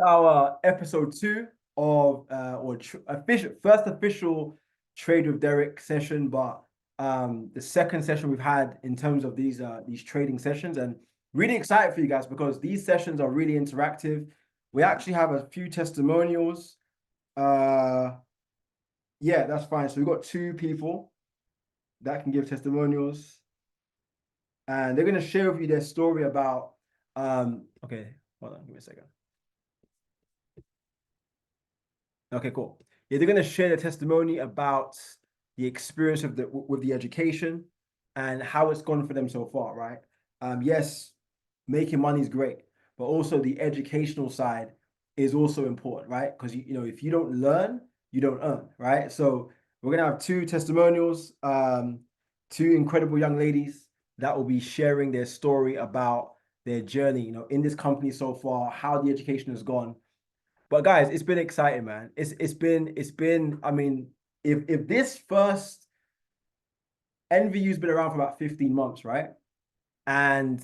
Our episode 2 of first official trade with Derrick session, but the second session we've had in terms of these trading sessions, and really excited for you guys because these sessions are really interactive. We actually have a few testimonials. Yeah, that's fine. So we've got 2 people that can give testimonials, and they're going to share with you their story about okay, hold on, give me a second. Okay, cool. Yeah, they're going to share their testimony about the experience of with the education and how it's gone for them so far, right? Yes, making money is great, but also the educational side is also important, right? Because you know, if you don't learn, you don't earn, right? So we're gonna have 2 testimonials, 2 incredible young ladies that will be sharing their story about their journey, you know, in this company so far, how the education has gone. But guys, it's been exciting, man. It's been. I mean, if this first NVU's been around for about 15 months, right? And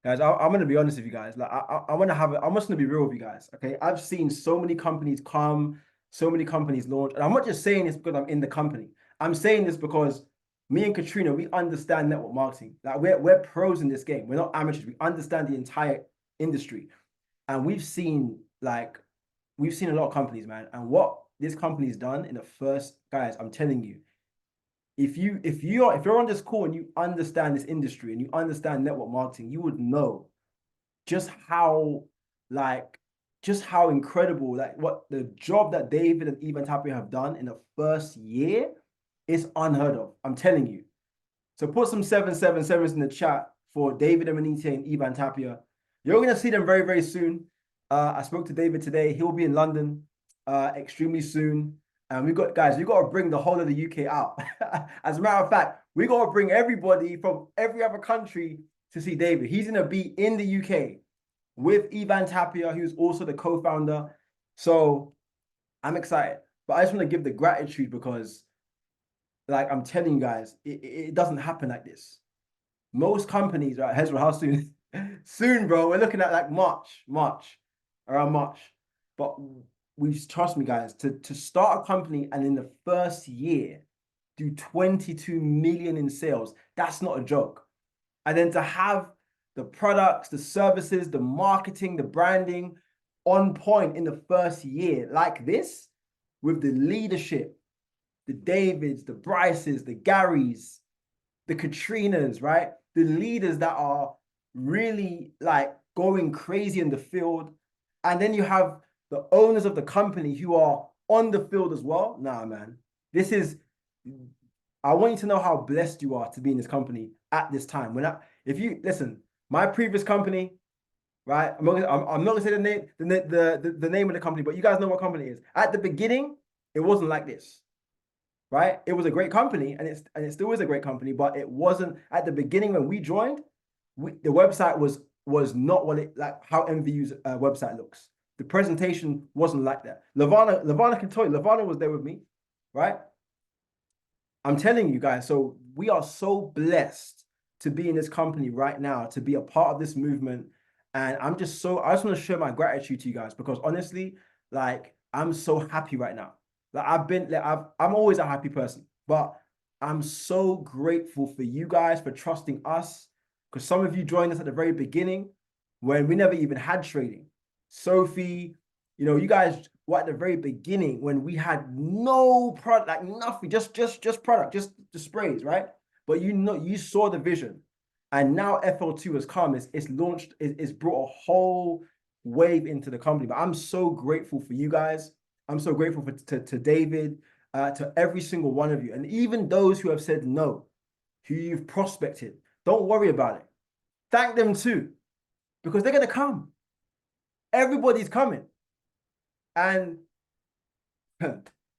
guys, I'm gonna be honest with you guys. Like, I want to have. I'm just gonna be real with you guys. Okay, I've seen so many companies come, so many companies launch, and I'm not just saying this because I'm in the company. I'm saying this because me and Katrina, we understand network marketing. Like, we're pros in this game. We're not amateurs. We understand the entire industry, and we've seen a lot of companies, man. And what this company's done in the first, guys, I'm telling you, if you're on this call and you understand this industry and you understand network marketing, you would know just how like just how incredible, like what the job that David and Ivan Tapia have done in the first year is unheard of. I'm telling you. So put some 777s in the chat for David Emanite and Ivan Tapia. You're gonna see them very, very soon. I spoke to David today. He'll be in London extremely soon. And we got guys, we got to bring the whole of the UK out. As a matter of fact, we got to bring everybody from every other country to see David. He's gonna be in the UK with Ivan Tapia, who's also the co-founder. So I'm excited. But I just want to give the gratitude because, like I'm telling you guys, it doesn't happen like this. Most companies, right? Hezra, how soon? Soon, bro. We're looking at like around March. But we trust me, guys, to start a company and in the first year do 22 million in sales. That's not a joke. And then to have the products, the services, the marketing, the branding on point in the first year like this, with the leadership, the Davids, the Bryces, the Garys, the Katrinas, right? The leaders that are really like going crazy in the field. And then you have the owners of the company who are on the field as well. Nah, man. This is, I want you to know how blessed you are to be in this company at this time. If you listen, my previous company, right? I'm not gonna say the name of the company, but you guys know what company it is. At the beginning, it wasn't like this, right? It was a great company, and it still is a great company, but it wasn't at the beginning when we joined. The website was not what it like how NVU's website looks. The presentation wasn't like that. Lavana can tell you. Lavana was there with me, right? I'm telling you guys. So we are so blessed to be in this company right now, to be a part of this movement, and I just want to share my gratitude to you guys because honestly, like I'm so happy right now. Like I'm always a happy person, but I'm so grateful for you guys for trusting us because some of you joined us at the very beginning when we never even had trading. Sophie, you know, you guys were at the very beginning when we had no product, like nothing, just product, just the sprays, right? But you know, you saw the vision, and now FL2 has come. It's launched. It's brought a whole wave into the company. But I'm so grateful for you guys. I'm so grateful to David, to every single one of you, and even those who have said no, who you've prospected. Don't worry about it. Thank them too, because they're gonna come. Everybody's coming. And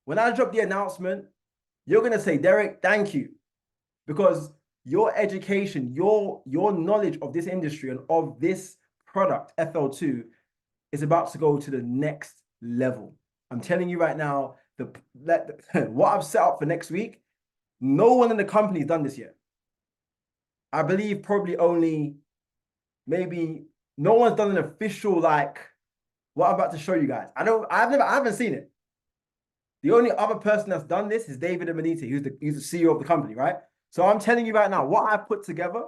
when I drop the announcement, you're gonna say, Derrick, thank you, because your education, your knowledge of this industry and of this product, FL2, is about to go to the next level. I'm telling you right now, what I've set up for next week, no one in the company has done this yet. I believe probably only maybe no one's done an official like what I'm about to show you guys. I haven't seen it. The only other person that's done this is David Amanite, who's the CEO of the company, right? So I'm telling you right now, what I put together,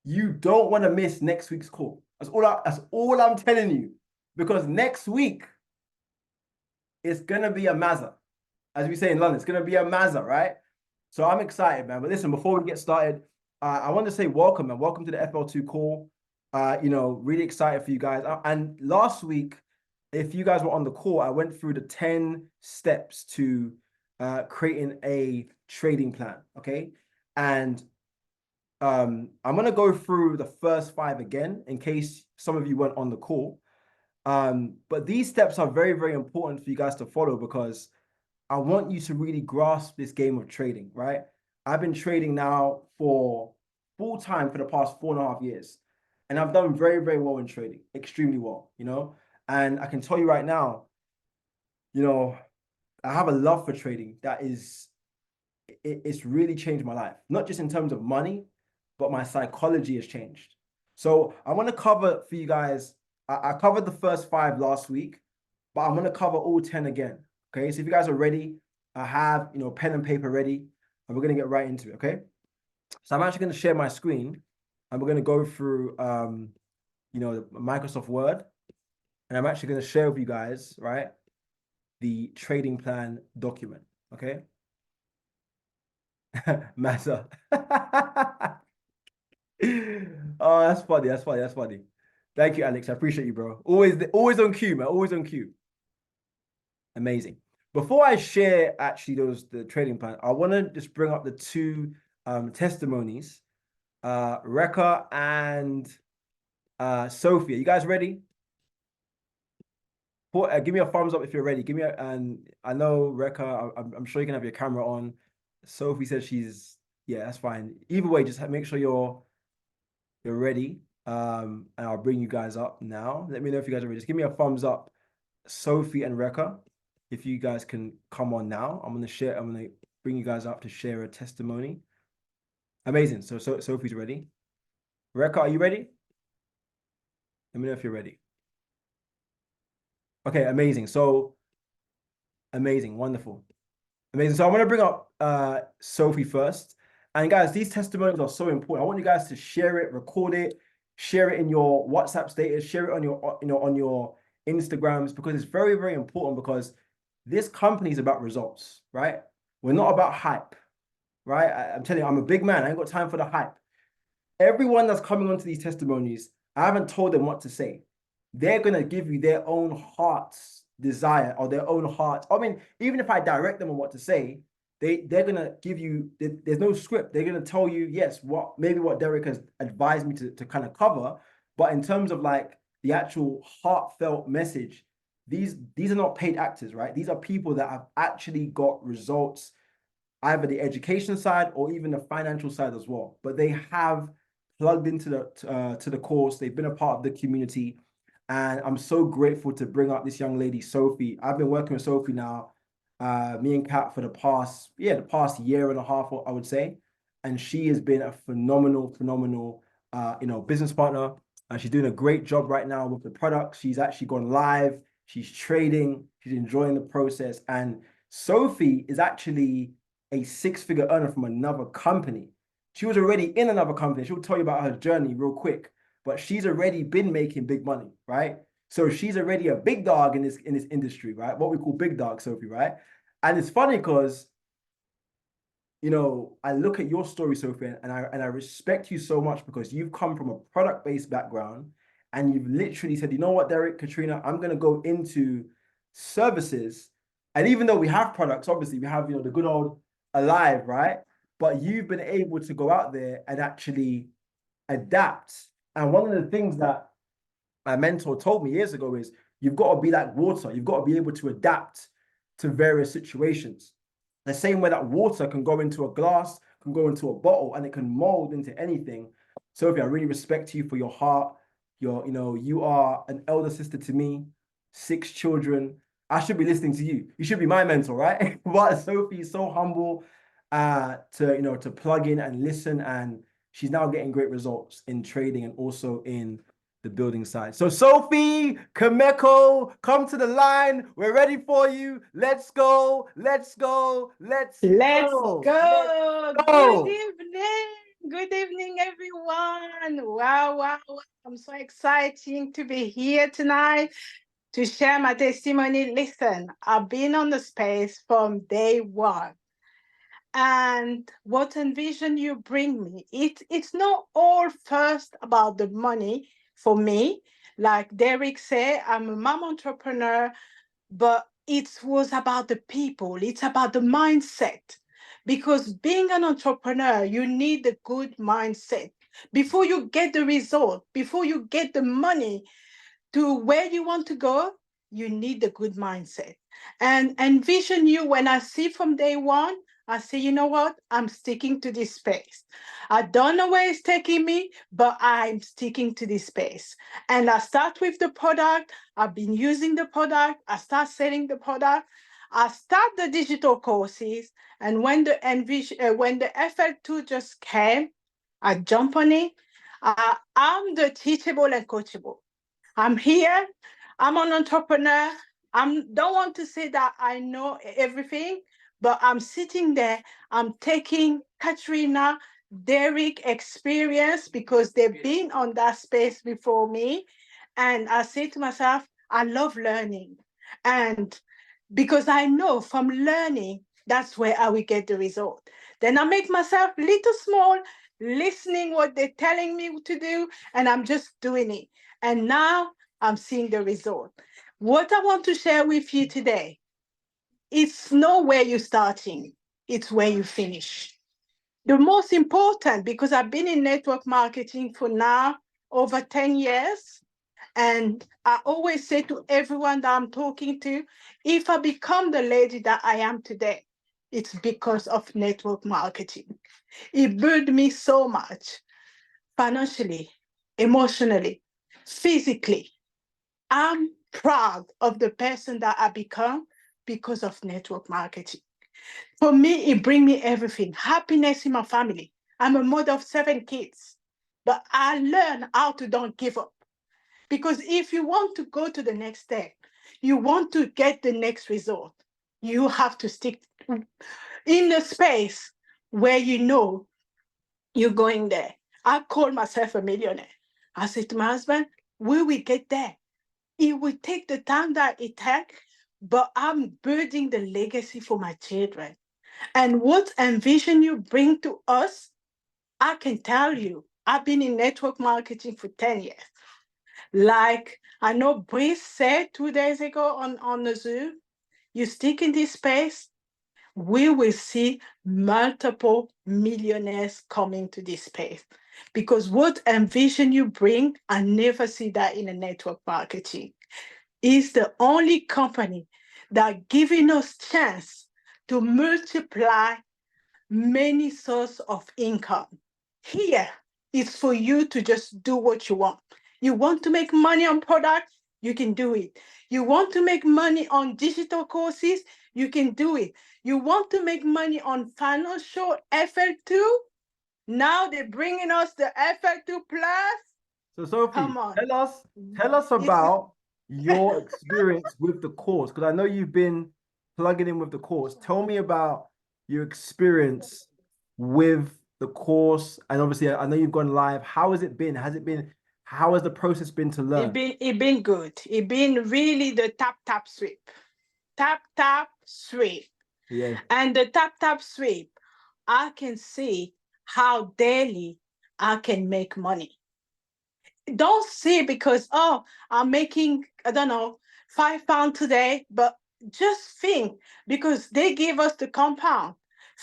you don't want to miss next week's call. That's all I'm telling you. Because next week it's gonna be a mazza. As we say in London, it's gonna be a mazza, right? So I'm excited, man. But listen, before we get started, I want to say welcome, man. Welcome to the FL2 call. Really excited for you guys. And last week, if you guys were on the call, I went through the 10 steps to creating a trading plan. Okay. And I'm gonna go through the first 5 again in case some of you weren't on the call. But these steps are very, very important for you guys to follow because I want you to really grasp this game of trading, right? I've been trading now for full time for the past 4.5 years. And I've done very, very well in trading, extremely well, And I can tell you right now, I have a love for trading that it's really changed my life, not just in terms of money, but my psychology has changed. So I want to cover for you guys, I covered the first 5 last week, but I'm going to cover all 10 again. Okay, so if you guys are ready, I have pen and paper ready, and we're gonna get right into it. Okay, so I'm actually gonna share my screen, and we're gonna go through Microsoft Word, and I'm actually gonna share with you guys the trading plan document. Okay, Massa. Oh, that's funny. That's funny. That's funny. Thank you, Alex. I appreciate you, bro. Always on cue, man. Always on cue. Amazing. Before I share actually the trading plan, I want to just bring up the 2 testimonies, Rekha and Sophia. You guys ready? Give me a thumbs up if you're ready. And I know Rekha, I'm sure you can have your camera on. Sophie says yeah, that's fine. Either way, just make sure you're ready. And I'll bring you guys up now. Let me know if you guys are ready. Just give me a thumbs up, Sophie and Rekha. If you guys can come on now, I'm going to bring you guys up to share a testimony. Amazing. So Sophie's ready. Rekha, are you ready? Let me know if you're ready. Okay, amazing. So amazing, wonderful. Amazing. So I'm going to bring up Sophie first. And guys, these testimonials are so important. I want you guys to share it, record it, share it in your WhatsApp status, share it on your Instagrams, because it's very, very important, because this company is about results, right? We're not about hype, right? I'm telling you, I'm a big man. I ain't got time for the hype. Everyone that's coming onto these testimonies, I haven't told them what to say. They're going to give you their own heart's desire or their own heart. I mean, even if I direct them on what to say, they're going to give you, there's no script. They're going to tell you, yes, maybe what Derrick has advised me to kind of cover. But in terms of like the actual heartfelt message, these are not paid actors, right? These are people that have actually got results, either the education side or even the financial side as well. But they have plugged into the course. They've been a part of the community. And I'm so grateful to bring up this young lady, Sophie. I've been working with Sophie now, me and Kat, for the past 1.5 years, I would say. And she has been a phenomenal business partner. And she's doing a great job right now with the product. She's actually gone live. She's trading. She's enjoying the process. And Sophie is actually a 6-figure earner from another company. She was already in another company. She'll tell you about her journey real quick, but she's already been making big money, right? So she's already a big dog in this industry, right? What we call big dog, Sophie, right? And it's funny because, I look at your story, Sophie, and I respect you so much, because you've come from a product-based background, and you've literally said, you know what, Derrick, Katrina, I'm going to go into services. And even though we have products, obviously we have, the good old Alive, right? But you've been able to go out there and actually adapt. And one of the things that my mentor told me years ago is, you've got to be like water. You've got to be able to adapt to various situations. The same way that water can go into a glass, can go into a bottle, and it can mold into anything. Sophie, I really respect you for your heart. You are an elder sister to me, 6 children. I should be listening to you. You should be my mentor, right? But Sophie is so humble to plug in and listen, and she's now getting great results in trading and also in the building side. So Sophie, Kameko, come to the line. We're ready for you. Let's go. Let's go. Let's Let's go. Let's go. Good go. evening. Good evening, everyone. Wow, wow, wow. I'm so excited to be here tonight to share my testimony. Listen, I've been on the space from day one. And what envision you bring me? It's not all first about the money for me. Like Derrick said, I'm a mom entrepreneur, but it was about the people, it's about the mindset. Because being an entrepreneur, you need a good mindset. Before you get the result, before you get the money to where you want to go, you need a good mindset. And envision you when I see from day one, I say, you know what? I'm sticking to this space. I don't know where it's taking me, but I'm sticking to this space. And I start with the product. I've been using the product. I start selling the product. I start the digital courses. And when when the FL2 just came, I jump on it. I'm the teachable and coachable. I'm here. I'm an entrepreneur. I don't want to say that I know everything, but I'm sitting there. I'm taking Katrina, Derrick experience because they've been on that space before me. And I say to myself, I love learning. And because I know from learning, that's where I will get the result. Then I make myself little small, listening what they're telling me to do, and I'm just doing it. And now I'm seeing the result. What I want to share with you today, it's not where you're starting, it's where you finish. The most important, because I've been in network marketing for now over 10 years, and I always say to everyone that I'm talking to, if I become the lady that I am today, it's because of network marketing. It built me so much financially, emotionally, physically. I'm proud of the person that I become because of network marketing. For me, it brings me everything, happiness in my family. I'm a mother of 7 kids, but I learned how to don't give up. Because if you want to go to the next step, you want to get the next result, you have to stick in a space where you know you're going there. I call myself a millionaire. I said to my husband, we will get there. It will take the time that it takes, but I'm building the legacy for my children. And what envision you bring to us, I can tell you, I've been in network marketing for 10 years. Like I know Brice said 2 days ago on the Zoom, you stick in this space, we will see multiple millionaires coming to this space. Because what envision you bring, I never see that in a network marketing. Is the only company that giving us chance to multiply many sources of income. Here, it's for you to just do what you want. You want to make money on products, you can do it. You want to make money on digital courses, you can do it. You want to make money on financial FL2, now they're bringing us the FL2 Plus. So Sophie, Come on. tell us It's about your experience with the course because I know you've been plugging in with the course. Tell me about your experience with the course, and obviously I know you've gone live. How has it been? How has the process been to learn? it been good. It been really the tap sweep. Tap sweep. Yeah. And the tap sweep, I can see how daily I can make money. Don't see because, oh, I'm making, I don't know, £5 today, but just think because they give us the compound.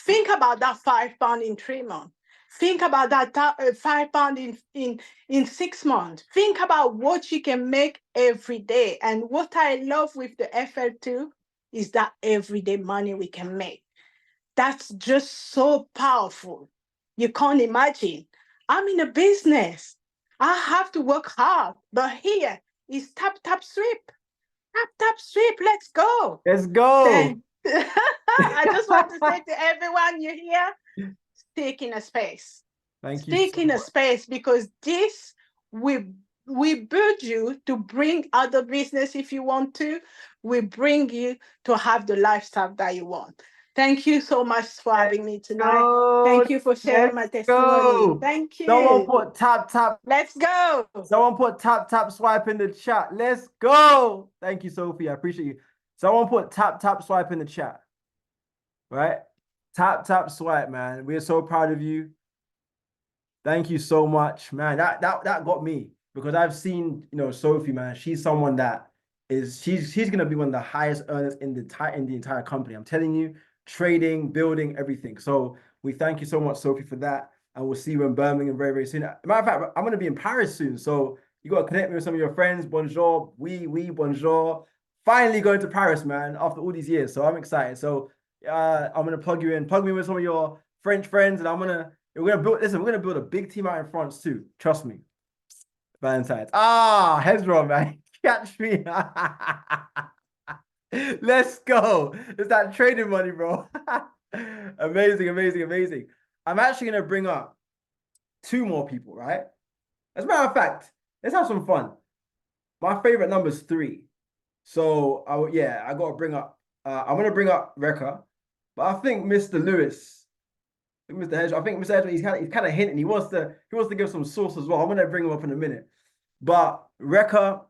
Think about that £5 in 3 months. Think about that £5 in 6 months. Think about what you can make every day. And what I love with the FL2 is that everyday money we can make. That's just so powerful. You can't imagine. I'm in a business. I have to work hard. But here is tap, sweep. Tap, sweep. Let's go. Let's go. Then I just want to say to everyone you here, stick in a space. Thank you Stick so in a much. space because this will we build you to bring other business if you want to. We bring you to have the lifestyle that you want. Thank you so much for having me tonight. Thank you for sharing my testimony. Thank Someone you. put tap. Let's go. Someone put tap swipe in the chat. Let's go. Thank you, Sophie. I appreciate you. Someone put tap swipe in the chat. Right? Tap swipe, man. We are so proud of you. Thank you so much, man. That got me because I've seen, Sophie, man. She's someone that she's gonna be one of the highest earners in the entire company. I'm telling you, trading, building, everything. So we thank you so much, Sophie, for that. And we'll see you in Birmingham very, very soon. Matter of fact, I'm gonna be in Paris soon. So you gotta connect me with some of your friends. Bonjour, oui, bonjour. Finally going to Paris, man, after all these years. So I'm excited. So I'm gonna plug you in, plug me with some of your French friends, and we're gonna build a big team out in France too. Trust me. Valentine's. Hezron, man. Catch me. Let's go. It's that trading money, bro. Amazing. I'm actually gonna bring up 2 more people, right? As a matter of fact, let's have some fun. My favorite number is 3. So I gotta bring up I'm gonna bring up Rekha, but I think Mr. Lewis, Mr. Hedge, I think Mr. Hedge, he's kind of hinting. He wants to give some source as well. I'm gonna bring him up in a minute. But Rekha,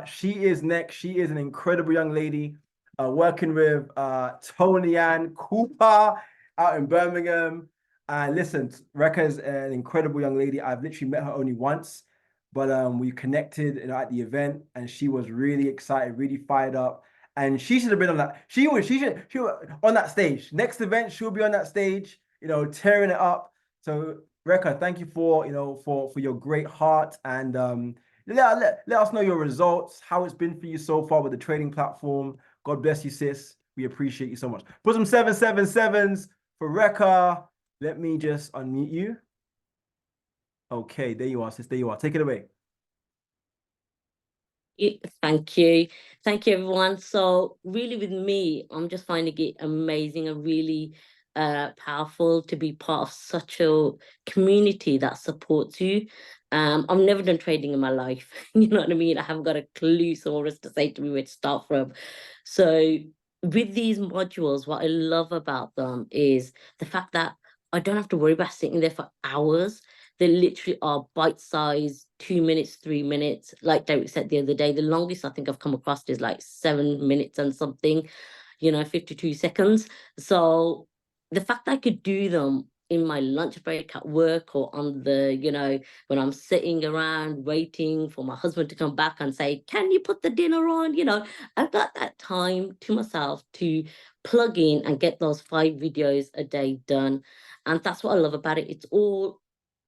she is next. She is an incredible young lady, working with Tony Ann Cooper out in Birmingham. Listen, Rekha is an incredible young lady. I've literally met her only once, but we connected, at the event, and she was really excited, really fired up. And she should have been on that. She was on that stage. Next event, she'll be on that stage, tearing it up. So Rekha, thank you for your great heart, and let us know your results, how it's been for you so far with the trading platform. God bless you, sis. We appreciate you so much. Put some 777s for Rekha. Let me just unmute you. Okay, there you are, sis. There you are. Take it away. Thank you. Thank you, everyone. So really with me, I'm just finding it amazing and really powerful to be part of such a community that supports you. I've never done trading in my life. You know what I mean? I haven't got a clue someone to say to me where to start from. So with these modules, what I love about them is the fact that I don't have to worry about sitting there for hours. They literally are bite-sized, 2 minutes, 3 minutes. Like Derrick said the other day, the longest I think I've come across is like 7 minutes and something, 52 seconds. So the fact that I could do them in my lunch break at work or on the, when I'm sitting around waiting for my husband to come back and say, can you put the dinner on? I've got that time to myself to plug in and get those 5 videos a day done. And that's what I love about it. It's all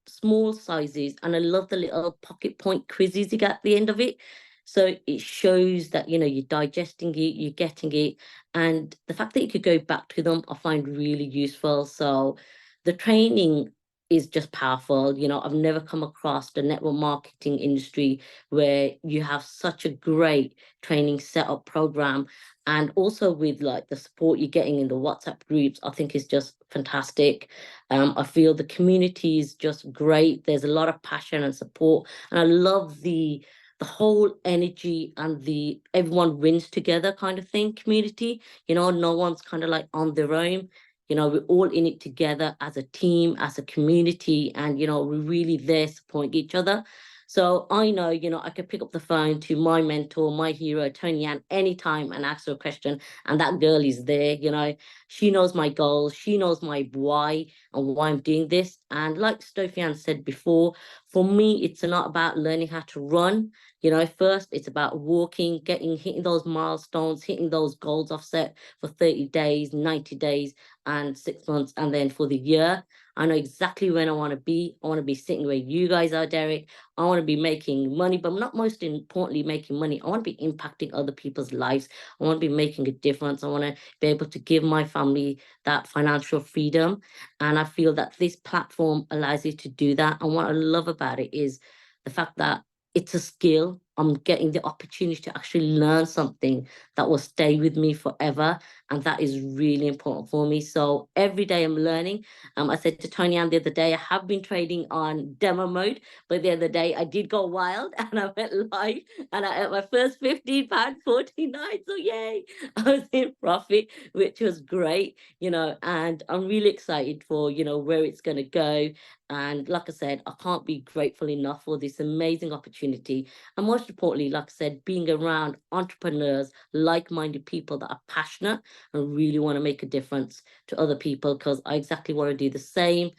small sizes, and I love the little pocket point quizzes you get at the end of it. So it shows that you're digesting it, you're getting it, and the fact that you could go back to them I find really useful. So the training is just powerful. I've never come across the network marketing industry where you have such a great training setup program, and also with like the support you're getting in the WhatsApp groups, I think is just fantastic. I feel the community is just great. There's a lot of passion and support, and I love the whole energy and the everyone wins together kind of thing community. No one's kind of like on their own. We're all in it together as a team, as a community, and we're really there supporting each other. So I know, I could pick up the phone to my mentor, my hero, Tony Ann, anytime and ask her a question. And that girl is there, she knows my goals, she knows my why and why I'm doing this. And like Stofian said before, for me, it's not about learning how to run. First it's about walking, hitting those milestones, hitting those goals I've set for 30 days, 90 days, and 6 months, and then for the year. I know exactly when I want to be. I want to be sitting where you guys are, Derrick. I want to be making money, but not most importantly making money. I want to be impacting other people's lives. I want to be making a difference. I want to be able to give my family that financial freedom. And I feel that this platform allows you to do that. And what I love about it is the fact that it's a skill. I'm getting the opportunity to actually learn something that will stay with me forever. And that is really important for me. So every day I'm learning. I said to Tony Ann the other day, I have been trading on demo mode, but the other day I did go wild and I went live and I had my first £15.49. So yay, I was in profit, which was great, and I'm really excited for, where it's going to go. And like I said, I can't be grateful enough for this amazing opportunity. And most importantly, like I said, being around entrepreneurs, like-minded people that are passionate and really want to make a difference to other people, because I exactly want to do the same.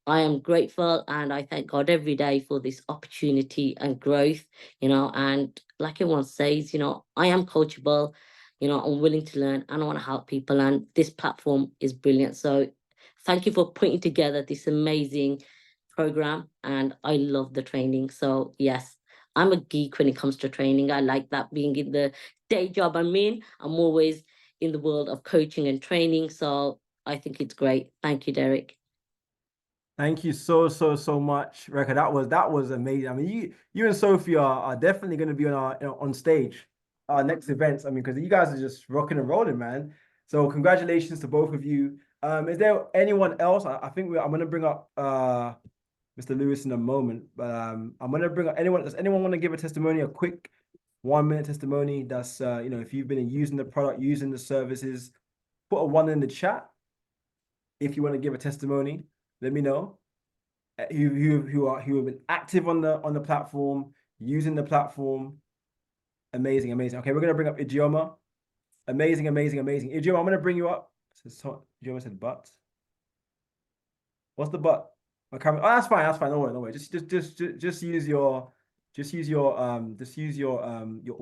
I am grateful and I thank God every day for this opportunity and growth, and like everyone says, I am coachable, I'm willing to learn and I want to help people. And this platform is brilliant. So thank you for putting together this amazing program. And I love the training. So yes, I'm a geek when it comes to training. I like that being in the day job I'm in. I'm always in the world of coaching and training. So I think it's great. Thank you, Derrick. Thank you so much, Rebecca. That was amazing. I mean, you and Sophie are definitely going to be on on stage, our next events. I mean, because you guys are just rocking and rolling, man. So congratulations to both of you. Is there anyone else? I think I'm going to bring up Mr. Lewis in a moment, but I'm going to bring up anyone. Does anyone want to give a testimony, a quick 1 minute testimony? That's if you've been using the product, using the services, put a one in the chat. If you want to give a testimony, let me know. Who have been active on the platform, using the platform. Amazing. Okay, we're gonna bring up Idioma. Amazing. Idioma, I'm gonna bring you up. Idioma said but. What's the but? My camera. Oh, that's fine. No way. Just use your your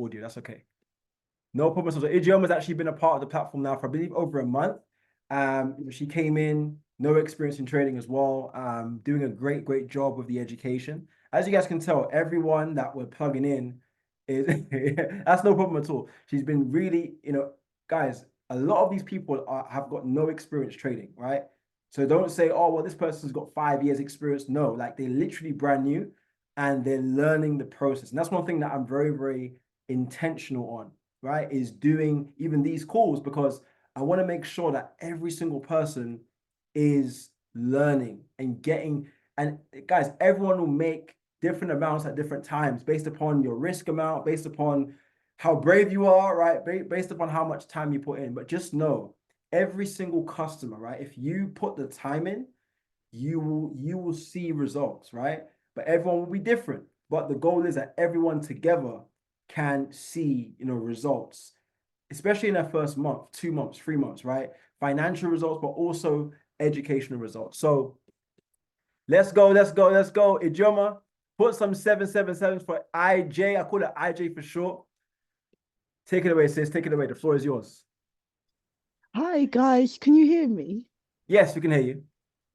audio. That's okay. No problem. So Idioma's actually been a part of the platform now for I believe over a month. She came in, no experience in trading as well, doing a great job with the education. As you guys can tell, everyone that we're plugging in is that's no problem at all. She's been really, guys, a lot of these people have got no experience trading, right? So don't say, oh, well, this person's got 5 years experience. No, like they're literally brand new and they're learning the process. And that's one thing that I'm very intentional on, right? Is doing even these calls because I want to make sure that every single person is learning and getting, and guys, everyone will make different amounts at different times based upon your risk amount, based upon how brave you are, right? Based upon how much time you put in. But just know every single customer, right? If you put the time in, you will see results, right? But everyone will be different. But the goal is that everyone together can see, results, especially in their first month, 2 months, 3 months, right? Financial results, but also educational results. So let's go. Ijoma, put some 777s for IJ. I call it IJ for short. Take it away, sis. Take it away. The floor is yours. Hi guys, can you hear me? Yes, we can hear you.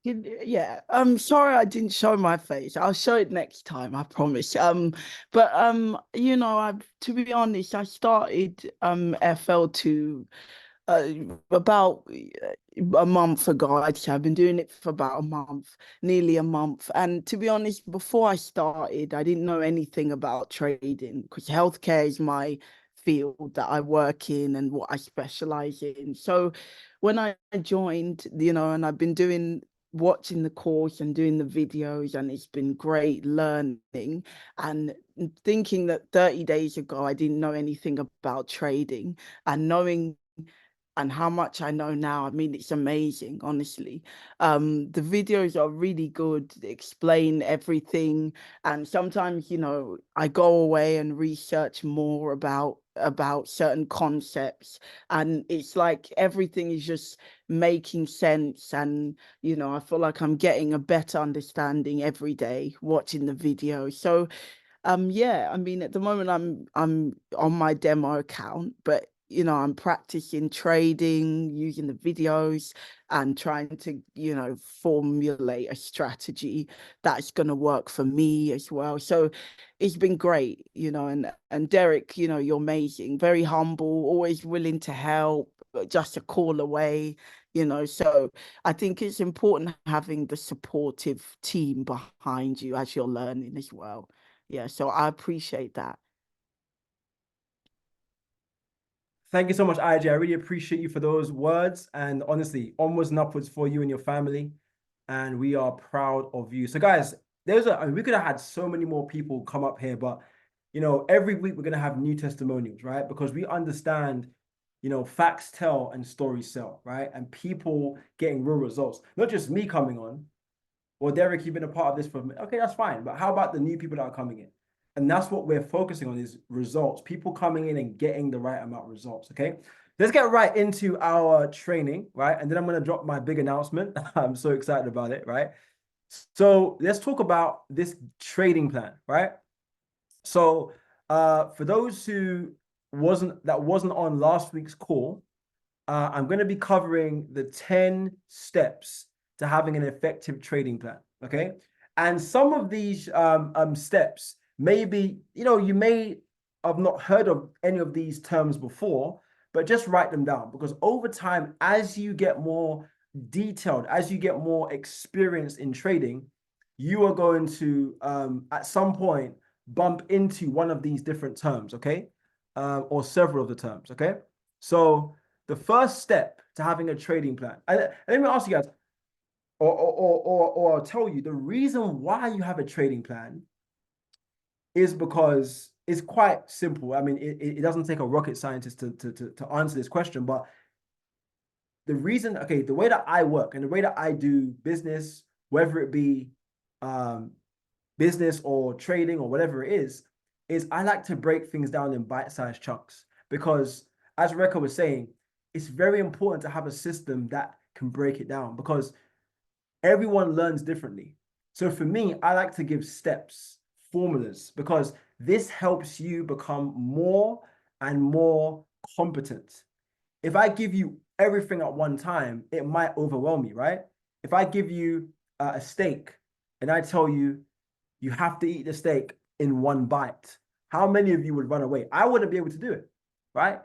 Yeah, I'm sorry I didn't show my face. I'll show it next time, I promise. But I've to be honest, I started FL2 about a month ago. I've been doing it for about a month, nearly a month. And to be honest, before I started, I didn't know anything about trading because healthcare is my field that I work in and what I specialize in. So when I joined, and I've been watching the course and doing the videos, and it's been great learning and thinking that 30 days ago I didn't know anything about trading, and knowing and how much I know now, I mean, it's amazing, honestly. The videos are really good, they explain everything. And sometimes, I go away and research more about certain concepts, and it's like everything is just making sense. And, I feel like I'm getting a better understanding every day watching the video. So yeah, I mean, at the moment I'm on my demo account, but I'm practicing trading, using the videos and trying to, formulate a strategy that's going to work for me as well. So it's been great, and Derrick, you're amazing, very humble, always willing to help, just a call away, so I think it's important having the supportive team behind you as you're learning as well. Yeah, so I appreciate that. Thank you so much, IJ. I really appreciate you for those words. And honestly, onwards and upwards for you and your family. And we are proud of you. So, guys, I mean, we could have had so many more people come up here, but every week we're gonna have new testimonials, right? Because we understand, facts tell and stories sell, right? And people getting real results. Not just me coming on, or Derrick, you've been a part of this for me. Okay, that's fine. But how about the new people that are coming in? And that's what we're focusing on is results, people coming in and getting the right amount of results. Okay, let's get right into our training, right? And then I'm going to drop my big announcement. I'm so excited about it, right? So let's talk about this trading plan, right? So for those who wasn't on last week's call, I'm going to be covering the 10 steps to having an effective trading plan. Okay. And some of these steps, maybe, you may have not heard of any of these terms before, but just write them down, because over time, as you get more detailed, as you get more experience in trading, you are going to, at some point, bump into one of these different terms. Okay. Or several of the terms. Okay. So the first step to having a trading plan, and let me ask you guys, or I'll tell you, the reason why you have a trading plan is because it's quite simple. I mean, it doesn't take a rocket scientist to answer this question, but the reason, okay, the way that I work and the way that I do business, whether it be business or trading or whatever it is I like to break things down in bite-sized chunks, because as Rekha was saying, it's very important to have a system that can break it down, because everyone learns differently. So for me, I like to give steps, formulas, because this helps you become more and more competent. If I give you everything at one time, it might overwhelm you, right? If I give you a steak and I tell you, you have to eat the steak in one bite, how many of you would run away? I wouldn't be able to do it, right?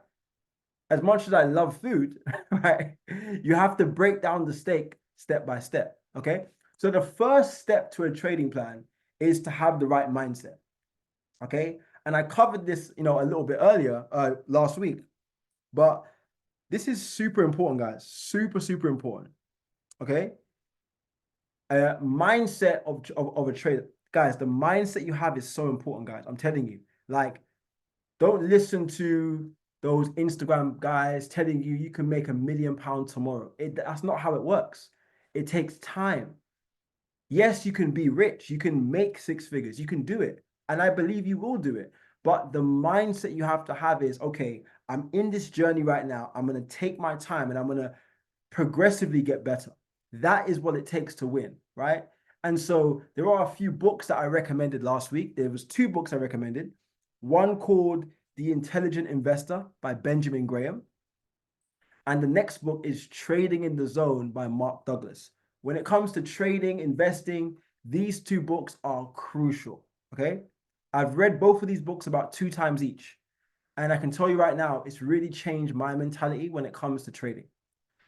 As much as I love food, right? You have to break down the steak step by step, okay? So the first step to a trading plan is to have the right mindset, okay? And I covered this, a little bit earlier, last week, but this is super important, guys. Super, super important, okay? Mindset of a trader. Guys, the mindset you have is so important, guys. I'm telling you, like, don't listen to those Instagram guys telling you you can make £1 million tomorrow. That's not how it works. It takes time. Yes, you can be rich. You can make 6 figures. You can do it. And I believe you will do it. But the mindset you have to have is, okay, I'm in this journey right now. I'm going to take my time and I'm going to progressively get better. That is what it takes to win, right? And so there are a few books that I recommended last week. There was 2 books I recommended. One called The Intelligent Investor by Benjamin Graham. And the next book is Trading in the Zone by Mark Douglas. When it comes to trading, investing, these 2 books are crucial, okay? I've read both of these books about 2 times each. And I can tell you right now, it's really changed my mentality when it comes to trading.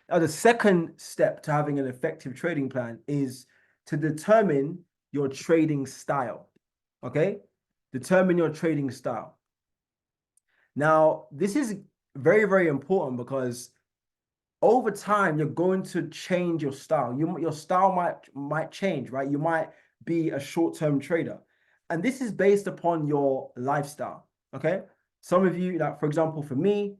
Now, the second step to having an effective trading plan is to determine your trading style, okay? Determine your trading style. Now, this is very, very important, because over time, you're going to change your style. Your style might change, right? You might be a short-term trader. And this is based upon your lifestyle, okay? Some of you, like, for example, for me,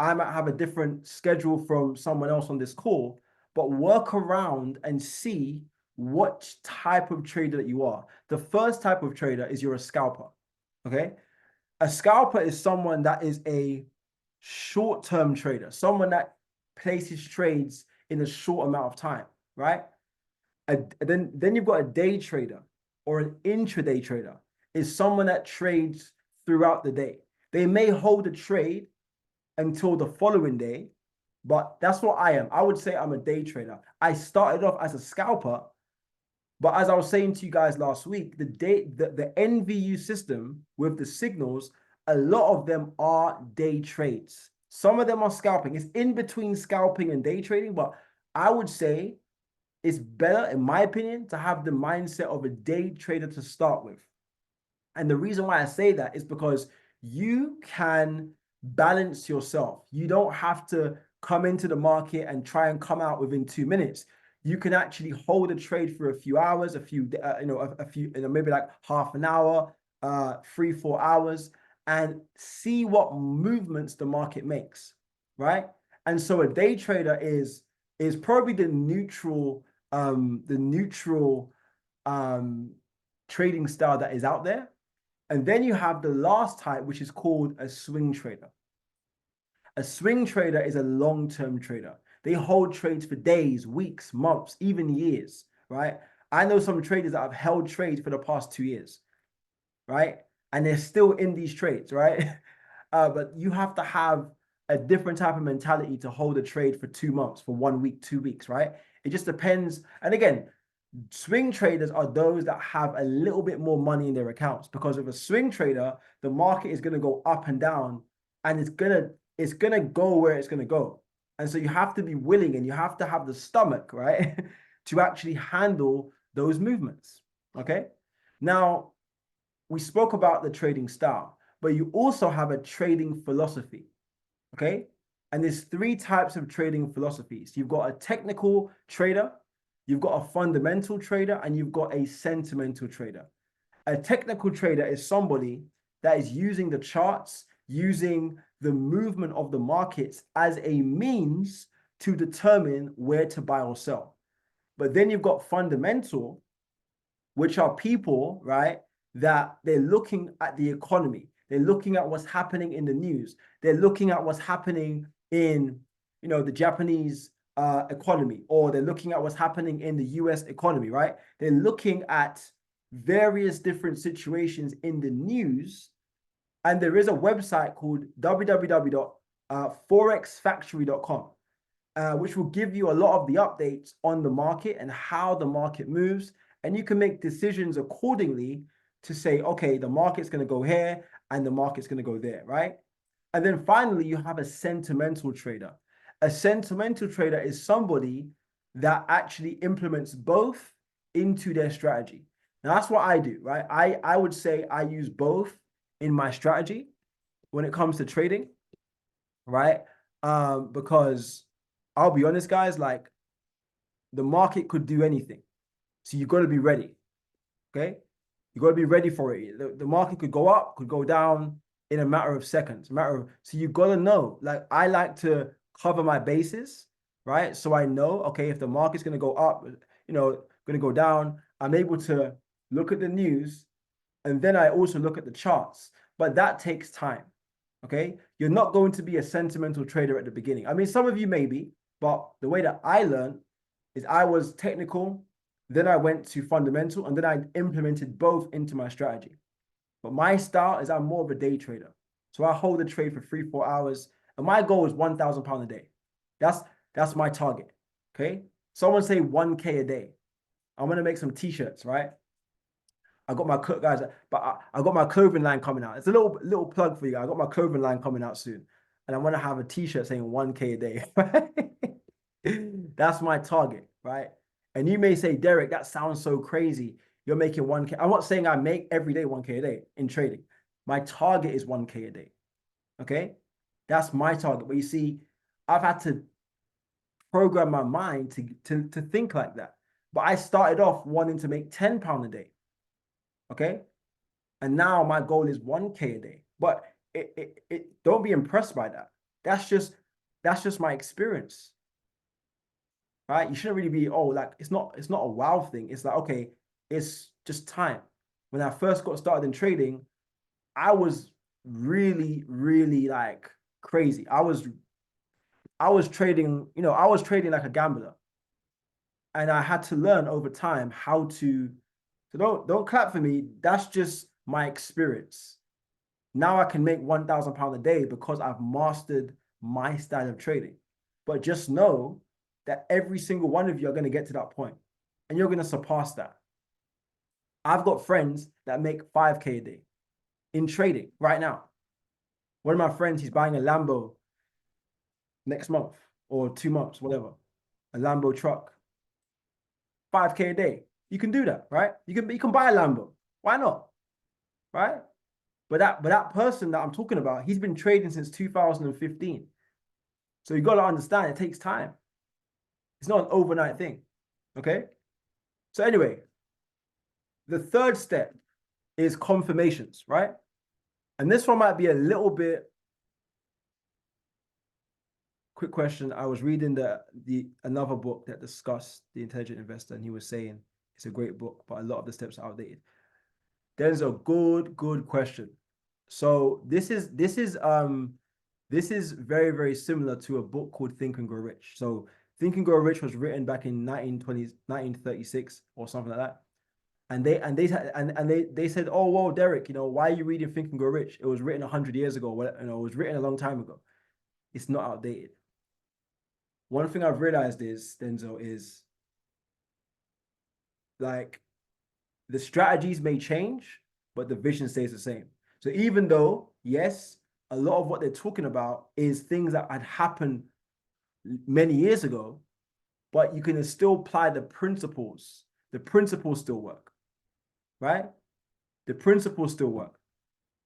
I might have a different schedule from someone else on this call, but work around and see what type of trader that you are. The first type of trader is you're a scalper, okay? A scalper is someone that is a short-term trader, someone that places trades in a short amount of time, right? Then you've got a day trader or an intraday trader, is someone that trades throughout the day. They may hold a trade until the following day, but that's what I am. I would say I'm a day trader. I started off as a scalper, but as I was saying to you guys last week, the NVISIONU system with the signals, a lot of them are day trades. Some of them are scalping. It's in between scalping and day trading, but I would say it's better, in my opinion, to have the mindset of a day trader to start with. And the reason why I say that is because you can balance yourself. You don't have to come into the market and try and come out within 2 minutes. You can actually hold a trade for a few hours, maybe like half an hour, 3-4 hours, and see what movements the market makes, right? And so a day trader is probably the neutral trading style that is out there. And then you have the last type, which is called a swing trader. A swing trader is a long-term trader. They hold trades for days, weeks, months, even years, right? I know some traders that have held trades for the past 2 years, right? And they're still in these trades, right? But you have to have a different type of mentality to hold a trade for 2 months, for 1 week, 2 weeks, right? It just depends. And again, swing traders are those that have a little bit more money in their accounts, because with a swing trader, the market is going to go up and down, and it's gonna go where it's gonna go. And so you have to be willing, and you have to have the stomach, right, to actually handle those movements. Okay. Now, we spoke about the trading style, but you also have a trading philosophy. Okay. And there's 3 types of trading philosophies. You've got a technical trader, you've got a fundamental trader, and you've got a sentimental trader. A technical trader is somebody that is using the charts, using the movement of the markets as a means to determine where to buy or sell. But then you've got fundamental, which are people, right, that they're looking at the economy. They're looking at what's happening in the news. They're looking at what's happening in, the Japanese economy, or they're looking at what's happening in the US economy, right? They're looking at various different situations in the news. And there is a website called www.forexfactory.com, which will give you a lot of the updates on the market and how the market moves. And you can make decisions accordingly to say, okay, the market's going to go here and the market's going to go there, right? And then finally, you have a sentimental trader. A sentimental trader is somebody that actually implements both into their strategy. Now, that's what I do, right? I would say I use both in my strategy when it comes to trading, right? Because I'll be honest, guys, like, the market could do anything. So you've got to be ready, okay? You got to be ready for it. The market could go up, could go down in a matter of seconds. So you got to know. Like, I like to cover my bases, right? So I know, okay, if the market's going to go up, going to go down, I'm able to look at the news, and then I also look at the charts. But that takes time, okay? You're not going to be a sentimental trader at the beginning. I mean, some of you may be, but the way that I learned is I was technical, then I went to fundamental, and then I implemented both into my strategy. But my style is I'm more of a day trader. So I hold a trade for 3-4 hours, and my goal is £1,000 a day. That's my target, okay? Someone say 1K a day. I'm going to make some t-shirts, right? I got my I got my clothing line coming out. It's a little plug for you. I got my clothing line coming out soon, and I'm gonna have a t-shirt saying 1K a day. Right? That's my target, right? And you may say, Derrick, that sounds so crazy. You're making 1K. I'm not saying I make every day 1K a day in trading. My target is 1K a day. Okay, that's my target. But you see, I've had to program my mind to think like that. But I started off wanting to make £10 a day. Okay. And now my goal is 1K a day. But don't be impressed by that. That's just my experience. Right? You shouldn't really be, it's not a wow thing. It's like, okay, it's just time. When I first got started in trading, I was really, really like crazy. I was trading, I was trading like a gambler. And I had to learn over time how to. So don't clap for me. That's just my experience. Now I can make £1,000 a day because I've mastered my style of trading. But just know that every single one of you are going to get to that point, and you're going to surpass that. I've got friends that make 5K a day in trading right now. One of my friends, he's buying a Lambo next month or 2 months, whatever. A Lambo truck. 5K a day. You can do that, right? You can buy a Lambo. Why not? Right? But that person that I'm talking about, he's been trading since 2015. So you got to understand, it takes time. It's not an overnight thing. Okay. So anyway, the third step is confirmations, right? And this one might be a little bit. Quick question. I was reading another book that discussed the intelligent investor, and he was saying it's a great book, but a lot of the steps are outdated. There's a good question. So this is very, very similar to a book called Think and Grow Rich. So Think and Grow Rich was written back in 1936 or something like that. And they said, oh, well, Derrick, why are you reading Think and Grow Rich? It was written 100 years ago. It was written a long time ago. It's not outdated. One thing I've realized is, Denzel, is like the strategies may change, but the vision stays the same. So even though, yes, a lot of what they're talking about is things that had happened many years ago, but you can still apply the principles. The principles still work, right? The principles still work.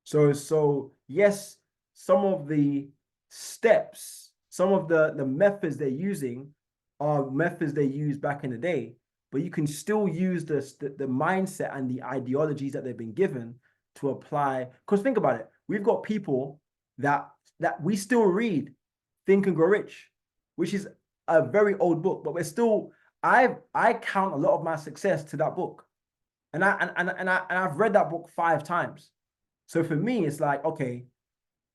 So yes, some of the steps, some of the methods they're using are methods they used back in the day, but you can still use the mindset and the ideologies that they've been given to apply. Because think about it, we've got people that we still read Think and Grow Rich, which is a very old book, but we're still, I count a lot of my success to that book. And I've read that book 5 times. So for me, it's like, okay,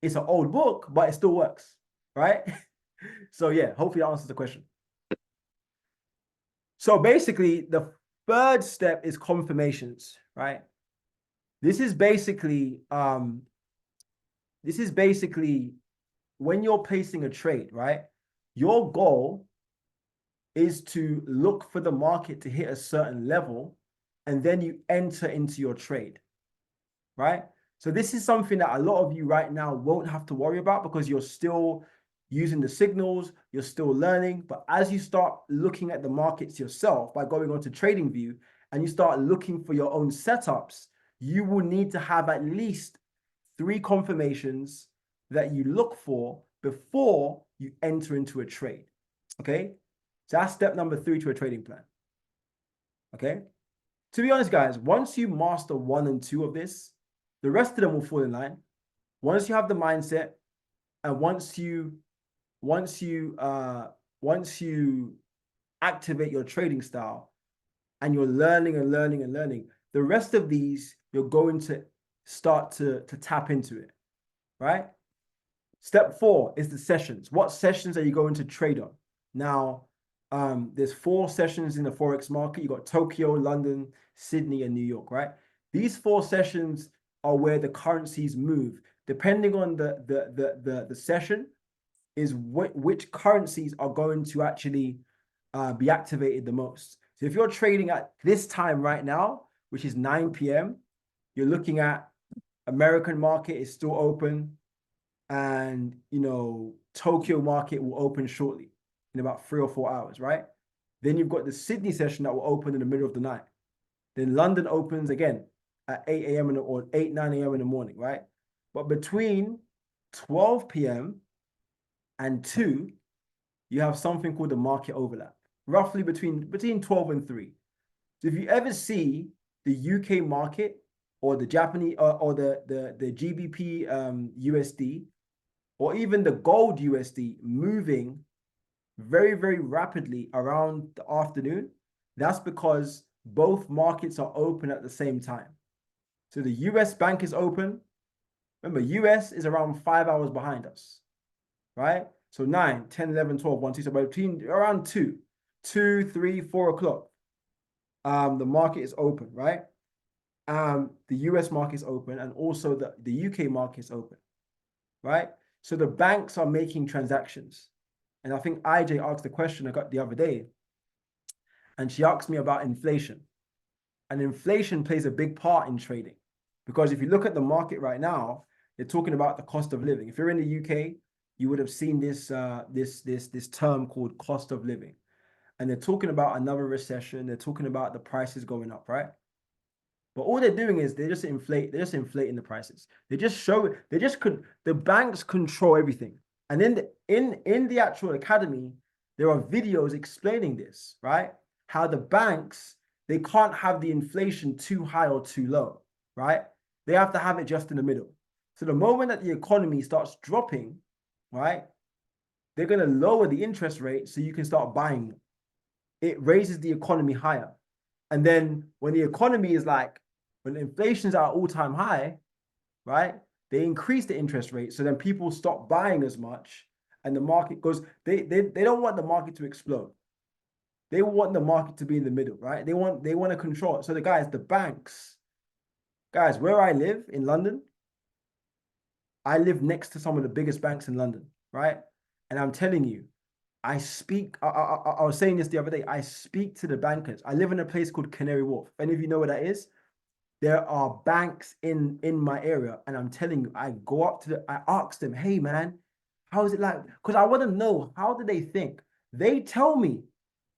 it's an old book, but it still works, right? So yeah, hopefully that answers the question. So basically, the third step is confirmations, right? This is basically when you're placing a trade, right? Your goal is to look for the market to hit a certain level, and then you enter into your trade, right? So this is something that a lot of you right now won't have to worry about because you're still using the signals, you're still learning. But as you start looking at the markets yourself by going on to TradingView and you start looking for your own setups, you will need to have at least 3 confirmations that you look for before you enter into a trade, okay? So that's step number 3 to a trading plan, okay? To be honest, guys, once you master 1 and 2 of this, the rest of them will fall in line. Once you have the mindset, and once you activate your trading style, and you're learning and learning and learning, the rest of these you're going to start to tap into it, right? Step 4 is the sessions. What sessions are you going to trade on? Now, there's 4 sessions in the Forex market. You got Tokyo, London, Sydney, and New York, right? These 4 sessions are where the currencies move. Depending on the session is which currencies are going to actually be activated the most. So if you're trading at this time right now, which is 9 p.m., you're looking at American market is still open, and Tokyo market will open shortly in about 3 or 4 hours, right? Then you've got the Sydney session that will open in the middle of the night. Then London opens again at 8 a.m. or 8, 9 a.m. in the morning, right? But between 12 p.m. and 2, you have something called the market overlap, roughly between 12 and 3. So if you ever see the UK market or the Japanese or the GBP USD or even the gold USD moving very, very rapidly around the afternoon, that's because both markets are open at the same time. So the US bank is open. Remember, US is around 5 hours behind us, right? So 9, 10, 11, 12, 1, 2, so between around 2, 3, 4 o'clock, the market is open, right? The US market is open, and also the UK market is open, right? So the banks are making transactions. And I think IJ asked the question I got the other day, and she asked me about inflation. And inflation plays a big part in trading, because if you look at the market right now, they're talking about the cost of living. If you're in the UK, you would have seen this term called cost of living. And they're talking about another recession. They're talking about the prices going up, right? But all they're doing is they're just inflating the prices. The banks control everything. And in the actual academy, there are videos explaining this, right? How the banks, they can't have the inflation too high or too low, right? They have to have it just in the middle. So the moment that the economy starts dropping, right, they're going to lower the interest rate so you can start buying. It raises the economy higher. And then when the economy is when inflation is at an all-time high, right, they increase the interest rate. So then people stop buying as much and the market goes, they don't want the market to explode. They want the market to be in the middle, right? They want to control it. So the banks, guys, where I live in London, I live next to some of the biggest banks in London, right? And I'm telling you, I was saying this the other day, I speak to the bankers. I live in a place called Canary Wharf. If any of you know where that is, there are banks in my area. And I'm telling you, I go up to I ask them, hey man, how is it like? Because I want to know, how do they think? They tell me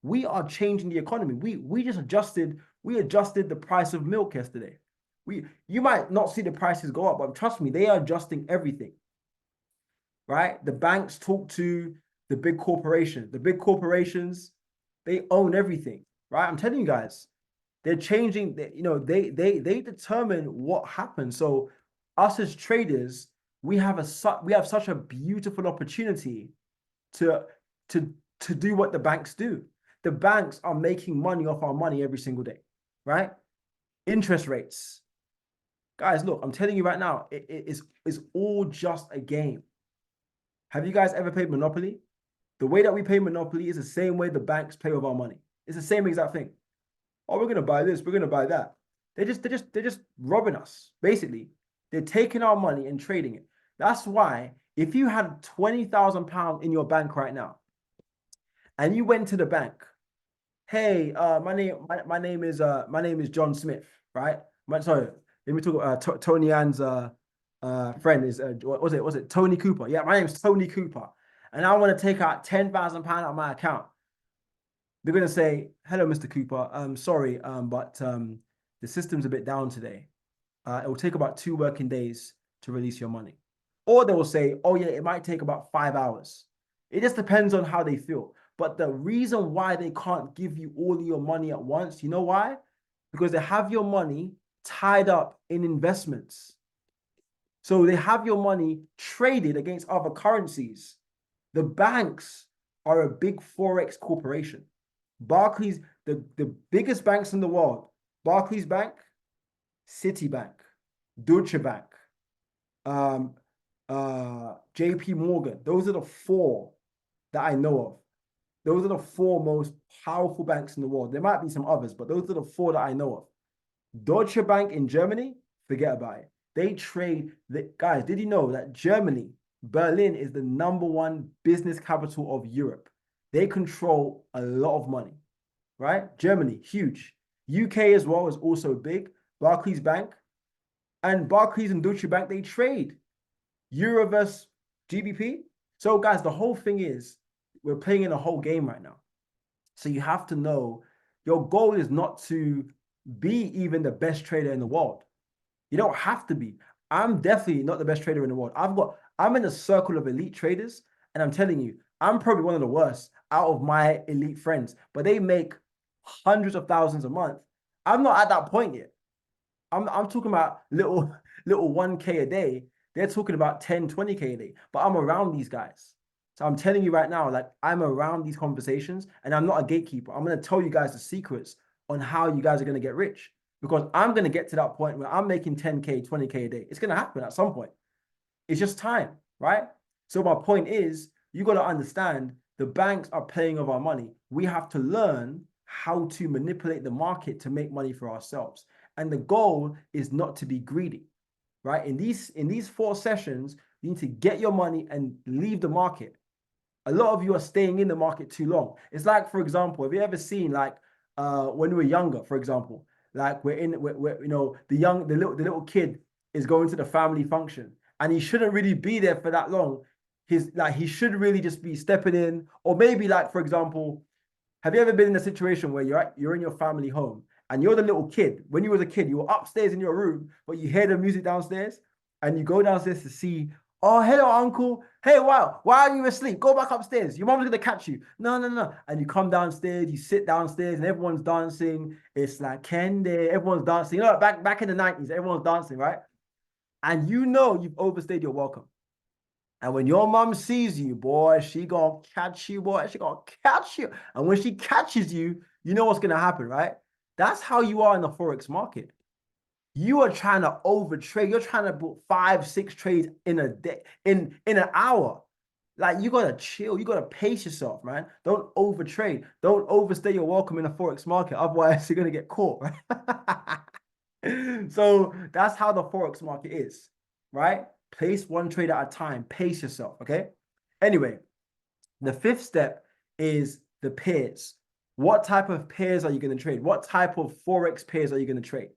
we are changing the economy. We adjusted the price of milk yesterday. You might not see the prices go up, but trust me, they are adjusting everything. Right? The banks talk to the big corporations. The big corporations, they own everything, right? I'm telling you guys, they're changing. They determine what happens. So, us as traders, we have such a beautiful opportunity to do what the banks do. The banks are making money off our money every single day, right? Interest rates, guys. Look, I'm telling you right now, it's all just a game. Have you guys ever played Monopoly? The way that we play Monopoly is the same way the banks play with our money. It's the same exact thing. Oh, we're gonna buy this, we're gonna buy that. They're just robbing us. Basically, they're taking our money and trading it. That's why if you had £20,000 in your bank right now, and you went to the bank, hey, my name is John Smith, right? Sorry, let me talk. Tony Ann's friend is what was it Tony Cooper? Yeah, my name's Tony Cooper, and I want to take out £10,000 out of my account. They're gonna say, "Hello, Mr. Cooper. Sorry, but the system's a bit down today. It will take about 2 working days to release your money." Or they will say, "Oh yeah, it might take about 5 hours." It just depends on how they feel. But the reason why they can't give you all of your money at once, you know why? Because they have your money tied up in investments. So they have your money traded against other currencies. The banks are a big Forex corporation. Barclays, the biggest banks in the world, Barclays Bank, Citibank, Deutsche Bank, JP Morgan. Those are the 4 that I know of. Those are the 4 most powerful banks in the world. There might be some others, but those are the 4 that I know of. Deutsche Bank in Germany, forget about it. They trade guys, did you know that Germany, Berlin is the #1 business capital of Europe? They control a lot of money, right? Germany, huge. UK as well is also big. Barclays Bank and Barclays and Deutsche Bank, they trade Euro versus GBP. So guys, the whole thing is we're playing in a whole game right now. So you have to know your goal is not to be even the best trader in the world. You don't have to be. I'm definitely not the best trader in the world. I'm in a circle of elite traders, and I'm telling you, I'm probably one of the worst out of my elite friends, but they make hundreds of thousands a month. I'm not at that point yet. I'm talking about little 1K a day. They're talking about 10, 20K a day, but I'm around these guys. So I'm telling you right now, like, I'm around these conversations, and I'm not a gatekeeper. I'm going to tell you guys the secrets on how you guys are going to get rich, because I'm going to get to that point where I'm making 10K, 20K a day. It's going to happen at some point. It's just time, right? So my point is, you got to understand the banks are playing with our money. We have to learn how to manipulate the market to make money for ourselves. And the goal is not to be greedy, right? In these 4 sessions, you need to get your money and leave the market. A lot of you are staying in the market too long. It's like, for example, have you ever seen, like, when we were younger, for example, like we're the little kid is going to the family function, and he shouldn't really be there for that long. He should really just be stepping in. Or maybe, like, for example, have you ever been in a situation where you're in your family home and you're the little kid. When you was a kid, you were upstairs in your room, but you hear the music downstairs, and you go downstairs to see, oh, hello, uncle. Hey, wow, why are you asleep? Go back upstairs. Your mom's gonna catch you. No, no, no. And you come downstairs, you sit downstairs, and everyone's dancing. It's like Kende, everyone's dancing. You know, back in the 90s, everyone's dancing, right? And you know you've overstayed your welcome. And when your mom sees you, boy, she gonna catch you, boy. She gonna catch you. And when she catches you, you know what's gonna happen, right? That's how you are in the Forex market. You are trying to overtrade. You're trying to put 5, 6 trades in a day, in an hour. Like, you gotta chill. You gotta pace yourself, man. Don't overtrade. Don't overstay your welcome in the Forex market. Otherwise, you're gonna get caught, right? So that's how the Forex market is, right? Place one trade at a time. Pace yourself, okay? Anyway, the 5th step is the pairs. What type of pairs are you going to trade? What type of Forex pairs are you going to trade?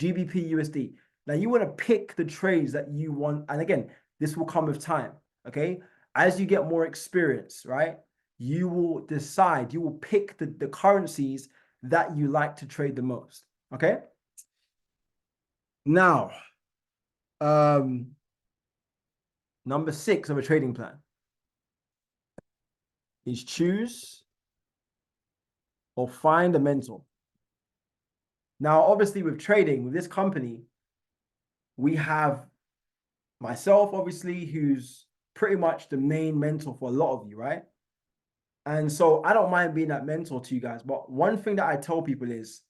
GBP, USD. Now, you want to pick the trades that you want. And again, this will come with time, okay? As you get more experience, right? You will decide, you will pick the currencies that you like to trade the most, okay? Now, number 6 of a trading plan is choose or find a mentor. Now, obviously, with trading, with this company, we have myself, obviously, who's pretty much the main mentor for a lot of you, right? And so I don't mind being that mentor to you guys. But one thing that I tell people is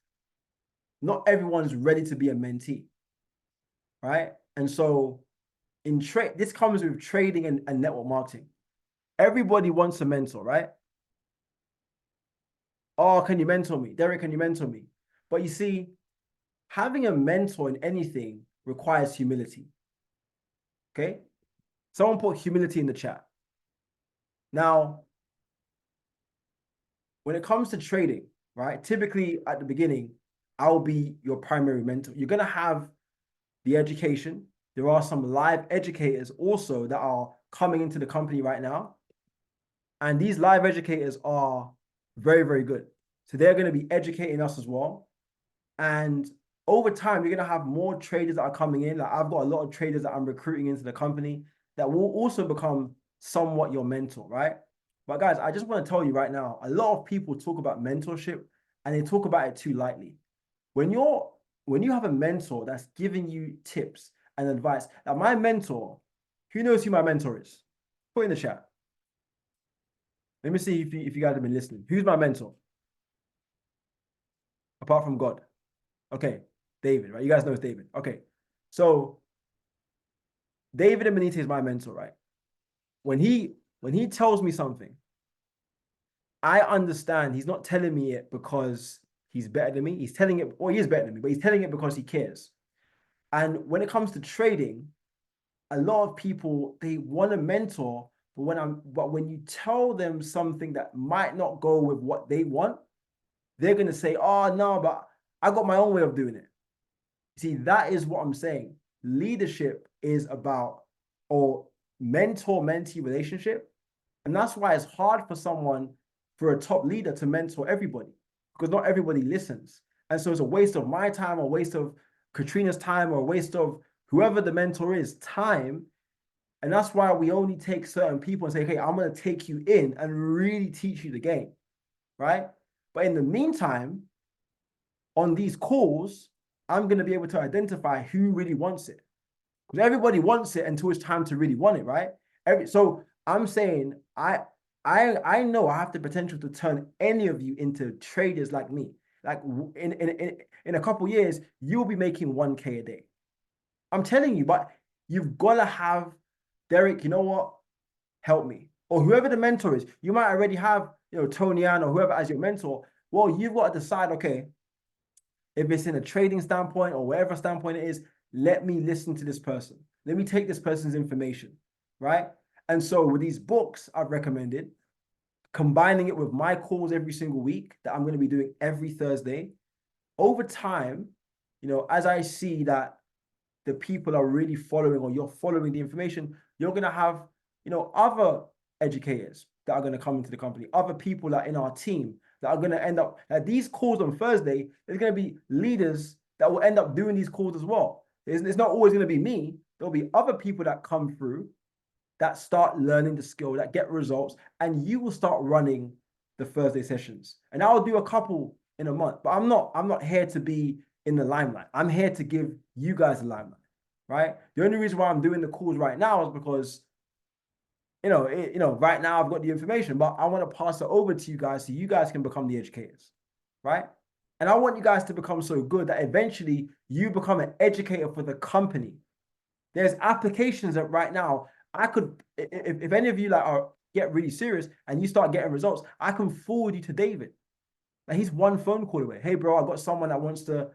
not everyone's ready to be a mentee, right? And so in trade, this comes with trading and network marketing. Everybody wants a mentor, right? Oh, can you mentor me? Derrick, can you mentor me? But you see, having a mentor in anything requires humility. Okay? Someone put humility in the chat. Now, when it comes to trading, right? Typically at the beginning, I'll be your primary mentor. You're going to have the education. There are some live educators also that are coming into the company right now. And these live educators are very, very good. So they're going to be educating us as well. And over time, you're going to have more traders that are coming in. Like, I've got a lot of traders that I'm recruiting into the company that will also become somewhat your mentor, right? But guys, I just want to tell you right now, a lot of people talk about mentorship and they talk about it too lightly. When you have a mentor that's giving you tips and advice, like my mentor, who knows who my mentor is? Put in the chat. Let me see if you guys have been listening. Who's my mentor? Apart from God. Okay, David, right? You guys know it's David. Okay, so David and Benita is my mentor, right? When he tells me something, I understand he's not telling me it because he's better than me. He's telling it, or he is better than me, but he's telling it because he cares. And when it comes to trading, a lot of people, they want a mentor, but when you tell them something that might not go with what they want, they're going to say, oh, no, but I got my own way of doing it. See, that is what I'm saying. Leadership is about, or mentor-mentee relationship. And that's why it's hard for a top leader to mentor everybody, because not everybody listens. And so it's a waste of my time, or a waste of Katrina's time, or a waste of whoever the mentor is time. And that's why we only take certain people and say, okay, I'm going to take you in and really teach you the game, right? But in the meantime, on these calls, I'm going to be able to identify who really wants it. Because everybody wants it until it's time to really want it, right? So I'm saying, I know I have the potential to turn any of you into traders like me. Like in a couple of years, you'll be making 1K a day. I'm telling you, but you've got to have, Derrick, you know what? Help me. Or whoever the mentor is. You might already have, Tony Ann or whoever as your mentor. Well, you've got to decide, okay, if it's in a trading standpoint or whatever standpoint it is, let me listen to this person. Let me take this person's information, right? And so with these books I've recommended, combining it with my calls every single week that I'm going to be doing every Thursday, over time, as I see that the people are really following, or you're following the information, you're going to have, other educators that are going to come into the company, other people that are in our team that are going to end up these calls on Thursday. There's going to be leaders that will end up doing these calls as well. It's not always going to be me. There'll be other people that come through that start learning the skill, that get results, and you will start running the Thursday sessions. And I'll do a couple in a month, but I'm not here to be in the limelight. I'm here to give you guys the limelight, right? The only reason why I'm doing the calls right now is because right now I've got the information, but I want to pass it over to you guys so you guys can become the educators, right? And I want you guys to become so good that eventually you become an educator for the company. There's applications that right now I could, if any of you get really serious and you start getting results, I can forward you to David. Like, he's one phone call away. Hey, bro, I got someone that wants to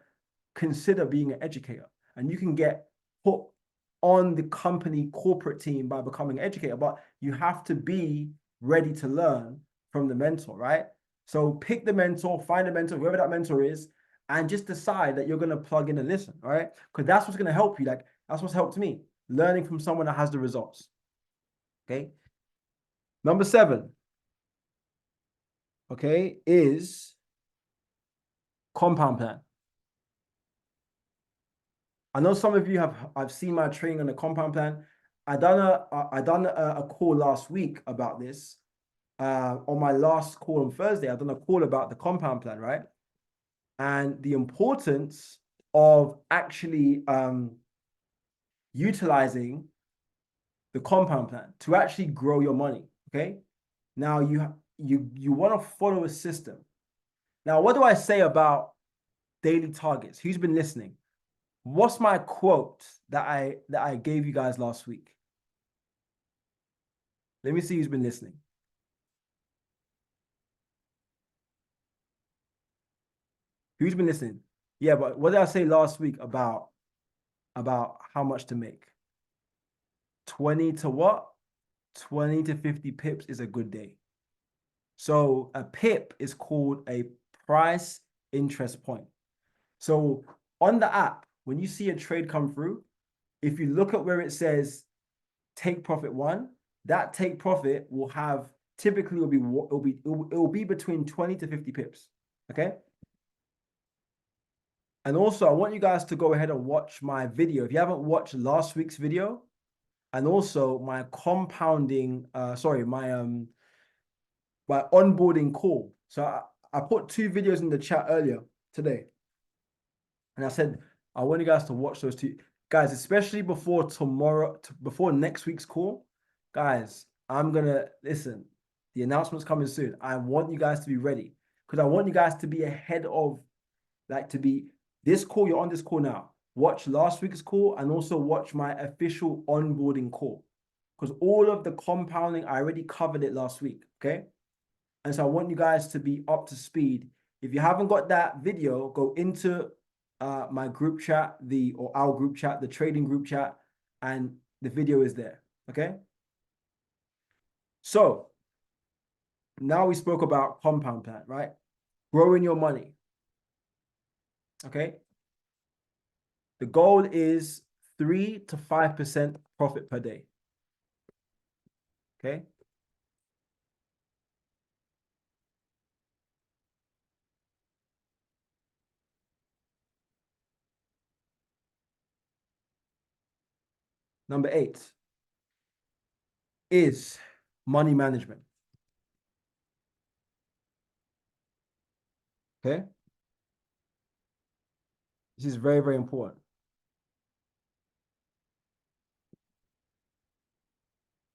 consider being an educator, and you can get put on the company corporate team by becoming an educator, but you have to be ready to learn from the mentor, right? So pick the mentor, find a mentor, whoever that mentor is, and just decide that you're going to plug in and listen, right? Because that's what's going to help you. Like, that's what's helped me, learning from someone that has the results. Okay. Number 7, okay, is compound plan. I know some of you I've seen my training on the compound plan. I done a call last week about this. On my last call on Thursday, I done a call about the compound plan, right? And the importance of actually utilizing the compound plan to actually grow your money. Okay. Now you want to follow a system. Now, what do I say about daily targets? Who's been listening? What's my quote that I gave you guys last week? Let me see who's been listening. Who's been listening? Yeah, but what did I say last week about how much to make? 20 to what? 20 to 50 pips is a good day. So a pip is called a price interest point. So on the app, when you see a trade come through, if you look at where it says take profit 1, that take profit will have typically will be between 20 to 50 pips. Okay. And also, I want you guys to go ahead and watch my video. If you haven't watched last week's video, and also my compounding, my onboarding call. So I put 2 videos in the chat earlier today. And I said, I want you guys to watch those 2. Guys, especially before before next week's call, guys, I'm going to, listen, the announcement's coming soon. I want you guys to be ready because I want you guys to be ahead of, this call. You're on this call now. Watch last week's call and also watch my official onboarding call because all of the compounding, I already covered it last week, okay? And so I want you guys to be up to speed. If you haven't got that video, go into my group chat, our group chat, the trading group chat, and the video is there, okay? So now we spoke about compound plan, right? Growing your money, okay? The goal is 3 to 5% profit per day, okay? Number 8 is money management. Okay. This is very, very important.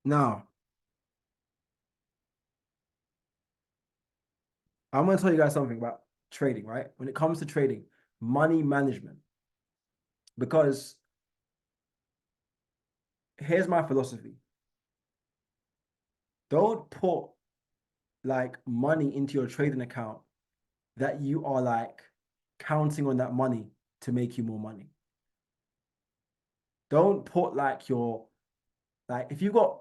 Now, I'm going to tell you guys something about trading, right? When it comes to trading, money management, because here's my philosophy. Don't put money into your trading account that you are counting on that money to make you more money. Don't put if you got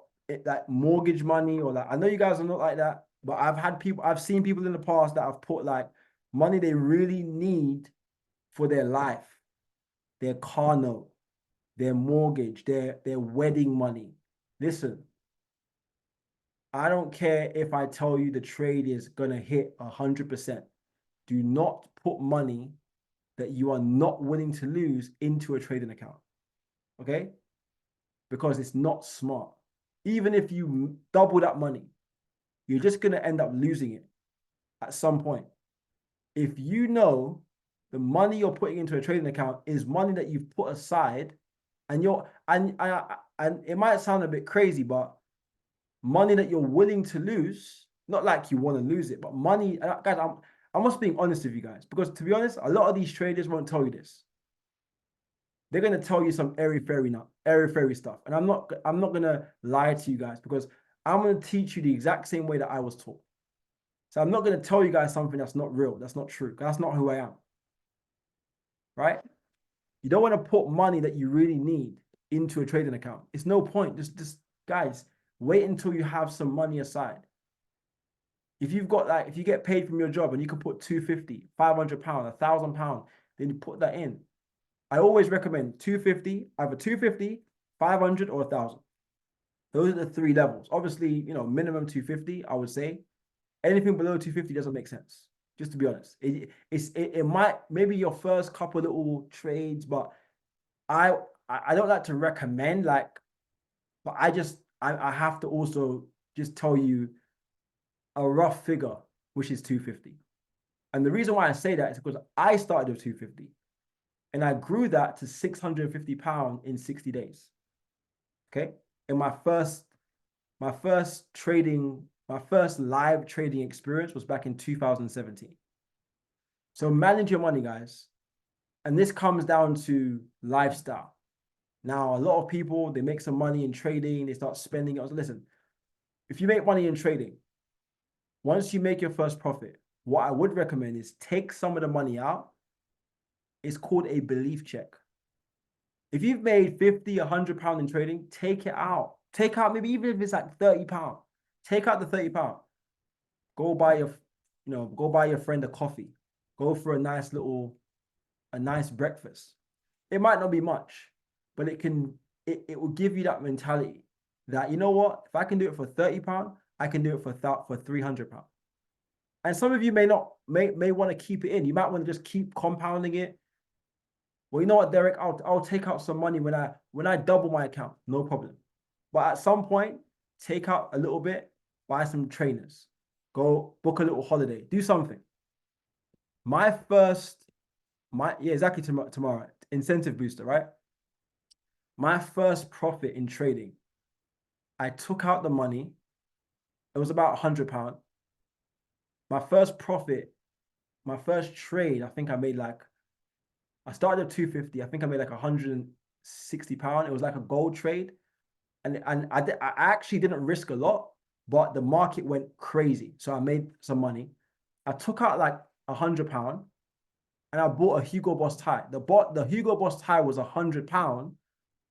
mortgage money or I know you guys are not like that, but I've seen people in the past that have put money they really need for their life, their car note, their mortgage, their wedding money. Listen, I don't care if I tell you the trade is going to hit 100%. Do not put money that you are not willing to lose into a trading account. Okay? Because it's not smart. Even if you double that money, you're just going to end up losing it at some point. If you know the money you're putting into a trading account is money that you've put aside, and it might sound a bit crazy, but money that you're willing to lose, not like you want to lose it, but money, guys, I'm just being honest with you guys, because to be honest, a lot of these traders won't tell you this. They're gonna tell you some airy fairy stuff, and I'm not gonna lie to you guys, because I'm gonna teach you the exact same way that I was taught. So I'm not gonna tell you guys something that's not real, that's not true. That's not who I am. Right? You don't want to put money that you really need into a trading account. It's no point. Just guys, wait until you have some money aside. If you've got if you get paid from your job and you can put 250, 500 pounds, 1,000 pounds, then you put that in. I always recommend 250, either 250, 500 or 1,000. Those are the 3 levels. Obviously, minimum 250, I would say. Anything below 250 doesn't make sense. Just to be honest, it might, maybe your first couple little trades, but I don't like to recommend, but I have to also just tell you a rough figure, which is 250. And the reason why I say that is because I started with 250 and I grew that to 650 pounds in 60 days. Okay. And my first live trading experience was back in 2017. So manage your money, guys. And this comes down to lifestyle. Now, a lot of people, they make some money in trading, they start spending it. Listen, if you make money in trading, once you make your first profit, what I would recommend is take some of the money out. It's called a belief check. If you've made 50, 100 pounds in trading, take it out. Take out, maybe even if it's like 30 pounds, take out the 30 pounds. Go buy your friend a coffee. Go for a nice breakfast. It might not be much, but it will give you that mentality that, you know what, if I can do it for 30 pounds, I can do it for 300 pounds. And some of you may want to keep it in. You might want to just keep compounding it. Well, you know what, Derrick, I'll take out some money when I double my account, no problem. But at some point, take out a little bit, buy some trainers, go book a little holiday, do something. Exactly, tomorrow, incentive booster, right? My first profit in trading, I took out the money. It was about 100 pounds. My first profit, my first trade, I think I made I started at 250. I think I made 160 pounds. It was like a gold trade. And I actually didn't risk a lot, but the market went crazy. So I made some money. I took out 100 pounds and I bought a Hugo Boss tie. The Hugo Boss tie was 100 pounds,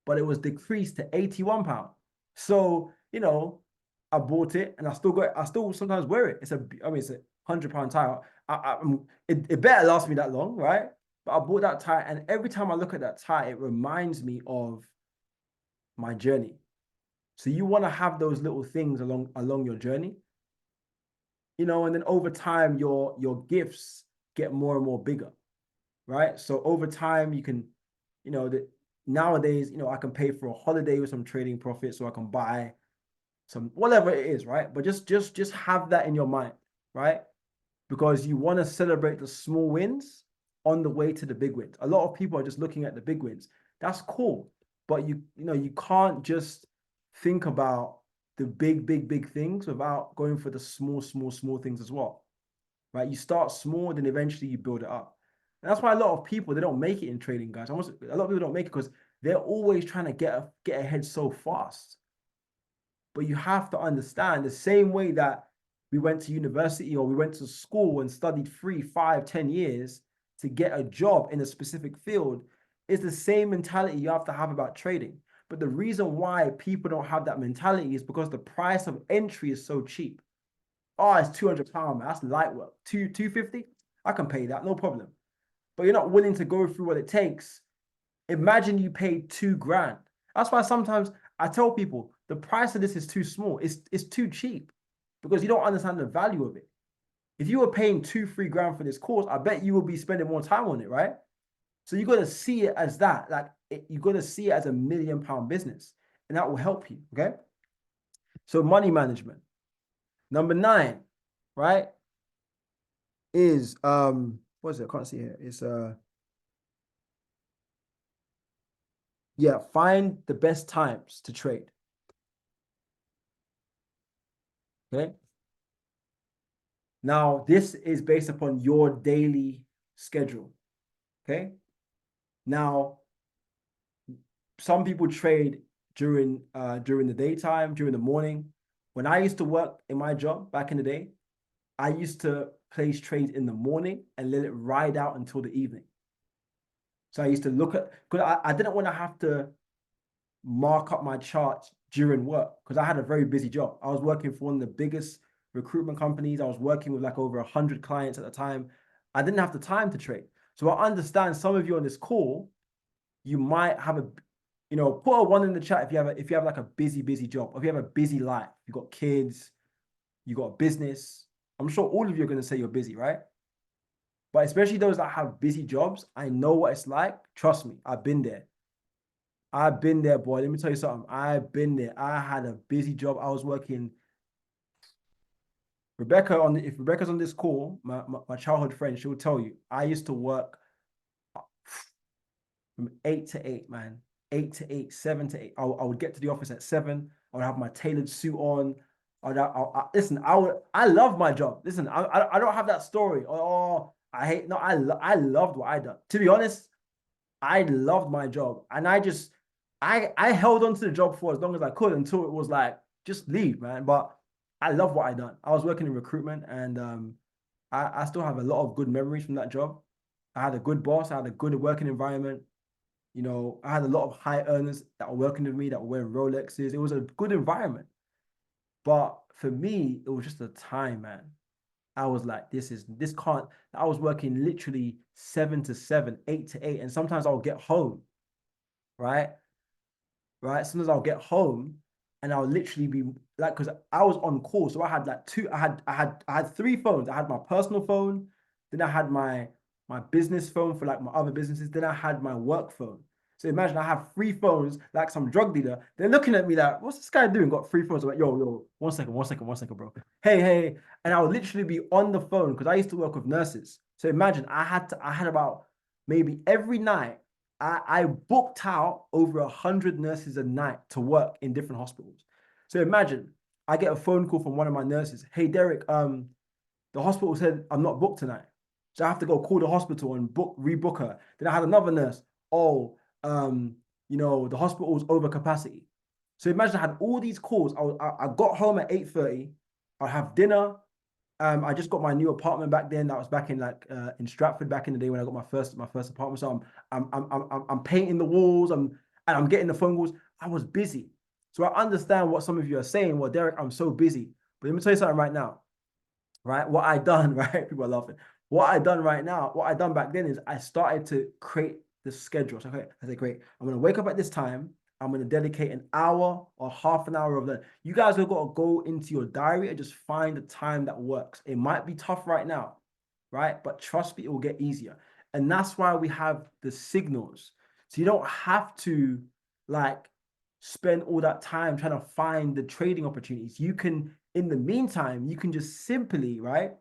but it was decreased to 81 pounds. So, I bought it and I still sometimes wear it. It's a 100 pound tie. It better last me that long, right? But I bought that tie, and every time I look at that tie, it reminds me of my journey. So you want to have those little things along your journey, and then over time your gifts get more and more bigger, right? So over time you can, nowadays, I can pay for a holiday with some trading profit, so I can buy some whatever it is, right? But just have that in your mind, right? Because you want to celebrate the small wins on the way to the big wins. A lot of people are just looking at the big wins. That's cool, but you can't just think about the big things without going for the small things as well, right? You start small, then eventually you build it up. And that's why a lot of people, they don't make it in trading, guys. A lot of people don't make it because they're always trying to get ahead so fast. But you have to understand, the same way that we went to university or we went to school and studied 3, 5, 10 years to get a job in a specific field, is the same mentality you have to have about trading. But the reason why people don't have that mentality is because the price of entry is so cheap. Oh, it's 200 pounds, man. That's light work. 250, I can pay that, no problem. But you're not willing to go through what it takes. Imagine you paid 2 grand. That's why sometimes I tell people, the price of this is too small. It's too cheap because you don't understand the value of it. If you were paying 2-3 grand for this course, I bet you will be spending more time on it, right? So you got to see it as that. Like you got to see it as $1 million business, and that will help you. Okay. So money management. Number 9, right, is what is it? I can't see here. It's yeah, find the best times to trade. Okay. Now, this is based upon your daily schedule. Okay. Now, some people trade during the daytime, during the morning. When I used to work in my job back in the day, I used to place trades in the morning and let it ride out until the evening. So I used to look at, because I didn't want to have to mark up my charts during work because I had a very busy job. I was working for one of the biggest recruitment companies. I was working with like over 100 clients at the time. I didn't have the time to trade. So I understand some of you on this call, you might have put a 1 in the chat if you have like a busy job, or if you have a busy life, you've got kids, you got a business. I'm sure all of you are going to say you're busy, right? But especially those that have busy jobs, I know what it's like. Trust me, I've been there. I've been there, boy. Let me tell you something. I've been there. I had a busy job. I was working. If Rebecca's on this call, my childhood friend, she'll tell you, I used to work from 8 to 8, man. 8 to 8, 7 to 8. I would get to the office at 7. I would have my tailored suit on. Listen, I love my job. Listen, I don't have that story. Oh, I loved what I done. To be honest, I loved my job, and I held on to the job for as long as I could until it was like, just leave, man. But I love what I done. I was working in recruitment, and I still have a lot of good memories from that job. I had a good boss. I had a good working environment. I had a lot of high earners that were working with me, that were wearing Rolexes. It was a good environment. But for me, it was just a time, man. I was like, this can't. I was working literally 7 to 7, 8 to 8. And sometimes I'll get home, right? Sometimes I'll get home and I'll literally be like, because I was on call. So I had like I had 3 phones. I had my personal phone, then I had my business phone for like my other businesses, then I had my work phone. So imagine I have 3 phones like some drug dealer. They're looking at me like, what's this guy doing? Got 3 phones. I'm like, yo, 1 second, bro. Hey. And I would literally be on the phone because I used to work with nurses. So imagine I had about maybe every night, I booked out over 100 nurses a night to work in different hospitals. So imagine I get a phone call from one of my nurses. Hey, Derrick, the hospital said I'm not booked tonight. So I have to go call the hospital and rebook her. Then I had another nurse. Oh, the hospital's over capacity. So imagine I had all these calls. I got home at 8:30. I'd have dinner. I just got my new apartment back then. That was back in in Stratford back in the day when I got my first apartment. So I'm painting the walls. I'm getting the phone calls. I was busy. So I understand what some of you are saying. Well, Derrick, I'm so busy. But let me tell you something right now. Right? What I done, right? People are laughing. What I done right now, what I done back then is I started to create the schedule. So, okay, I said, great. I'm going to wake up at this time. I'm going to dedicate an hour or half an hour of that. You guys have got to go into your diary and just find a time that works. It might be tough right now, right? But trust me, it will get easier. And that's why we have the signals. So you don't have to spend all that time trying to find the trading opportunities. You can, in the meantime, you can just simply, right?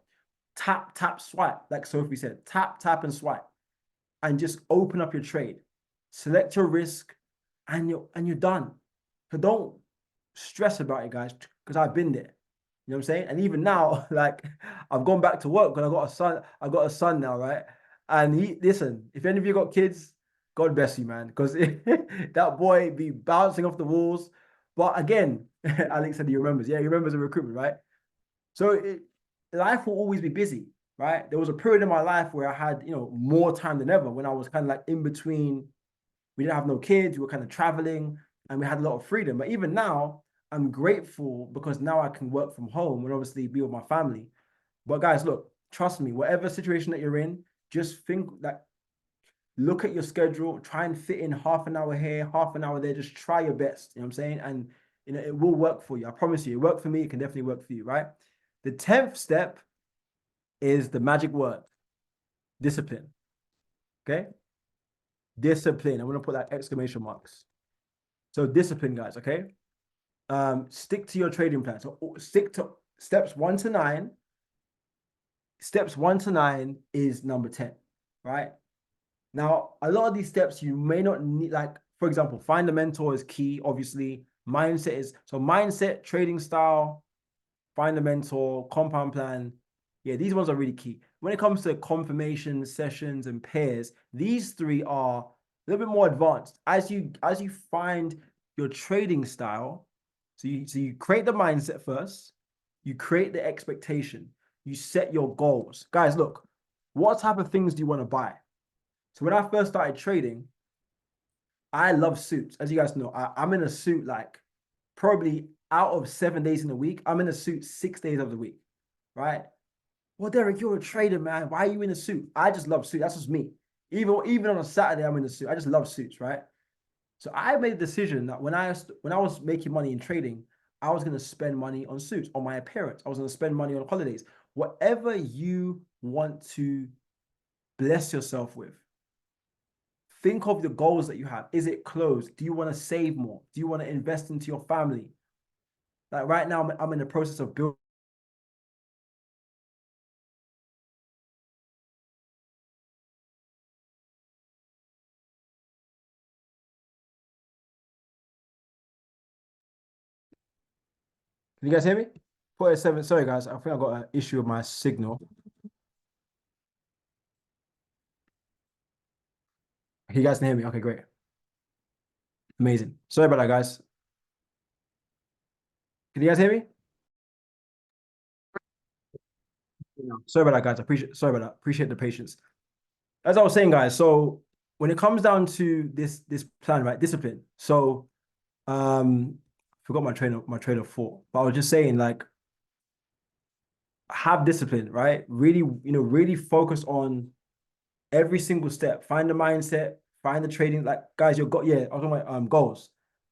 Tap, swipe, like Sophie said, tap, and swipe, and just open up your trade, select your risk, and you're done. So don't stress about it, guys, because I've been there. You know what I'm saying? And even now, I've gone back to work because I got a son now, right? And listen, if any of you got kids, God bless you, man, because that boy be bouncing off the walls. But again, Alex said he remembers. Yeah, he remembers the recruitment, right? So life will always be busy, right? There was a period in my life where I had, more time than ever when I was kind of in between. We didn't have no kids. We were kind of traveling and we had a lot of freedom. But even now, I'm grateful because now I can work from home and obviously be with my family. But guys, look, trust me, whatever situation that you're in, just look at your schedule, try and fit in half an hour here, half an hour there. Just try your best. You know what I'm saying? And You know, it will work for you. I promise you, it worked for me. It can definitely work for you, right? The 10th step is the magic word, discipline. Okay? Discipline. I'm going to put like exclamation marks. So discipline, guys, okay? Stick to your trading plan. So stick to steps 1 to 9. Steps 1 to 9 is number 10, right? Now, a lot of these steps you may not need, like, for example, find a mentor is key, obviously. Mindset is, so mindset, trading style, find a mentor, compound plan. Yeah, these ones are really key. When it comes to confirmation, sessions, and pairs, these 3 are a little bit more advanced. As you find your trading style, so you create the mindset first, you create the expectation, you set your goals. Guys, look, what type of things do you want to buy? So when I first started trading, I love suits. As you guys know, I'm in a suit like probably out of 7 days in a week. I'm in a suit 6 days of the week, right? Well, Derrick, you're a trader, man. Why are you in a suit? I just love suits. That's just me. Even on a Saturday, I'm in a suit. I just love suits, right? So I made a decision that when I was making money in trading, I was going to spend money on suits, on my appearance. I was going to spend money on holidays. Whatever you want to bless yourself with, think of the goals that you have. Is it clothes? Do you want to save more? Do you want to invest into your family? Like right now, I'm in the process of building. Can you guys hear me? 47. Sorry, guys. I think I got an issue with my signal. You guys can hear me? Okay, great. Amazing. Sorry about that, guys. Can you guys hear me? Sorry about that, guys. Sorry about that. Appreciate the patience. As I was saying, guys, so when it comes down to this plan, right? Discipline. So forgot my train of thought. But I was just saying, like, have discipline, right? Really, really focus on every single step. Find the mindset, find the trading. Like, guys, I was talking about goals.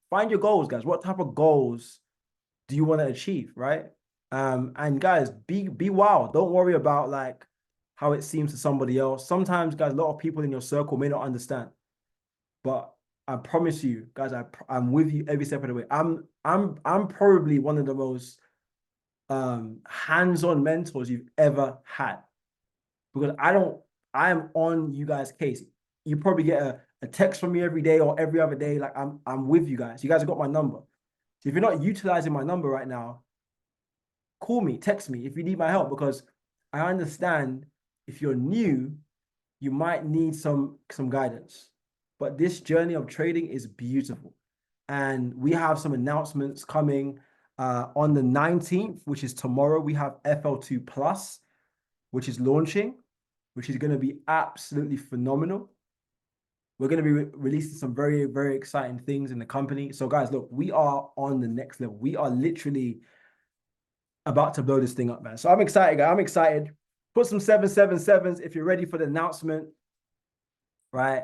Find your goals, guys. What type of goals do you want to achieve, right? And guys, be wild. Don't worry about like how it seems to somebody else. Sometimes, guys, a lot of people in your circle may not understand, but I promise you, guys, I'm with you every step of the way. I'm probably one of the most hands-on mentors you've ever had, because I am on you guys' case. You probably get a text from me every day or every other day. Like I'm with you guys. You guys have got my number. So if you're not utilizing my number right now, call me, text me if you need my help, because I understand if you're new, you might need some guidance. But this journey of trading is beautiful. And we have some announcements coming on the 19th, which is tomorrow. We have FL2 Plus, which is launching, which is going to be absolutely phenomenal. We're going to be releasing some very, very exciting things in the company. So guys, look, we are on the next level. We are literally about to blow this thing up, man. So I'm excited, guys. I'm excited. Put some 777s if you're ready for the announcement, right?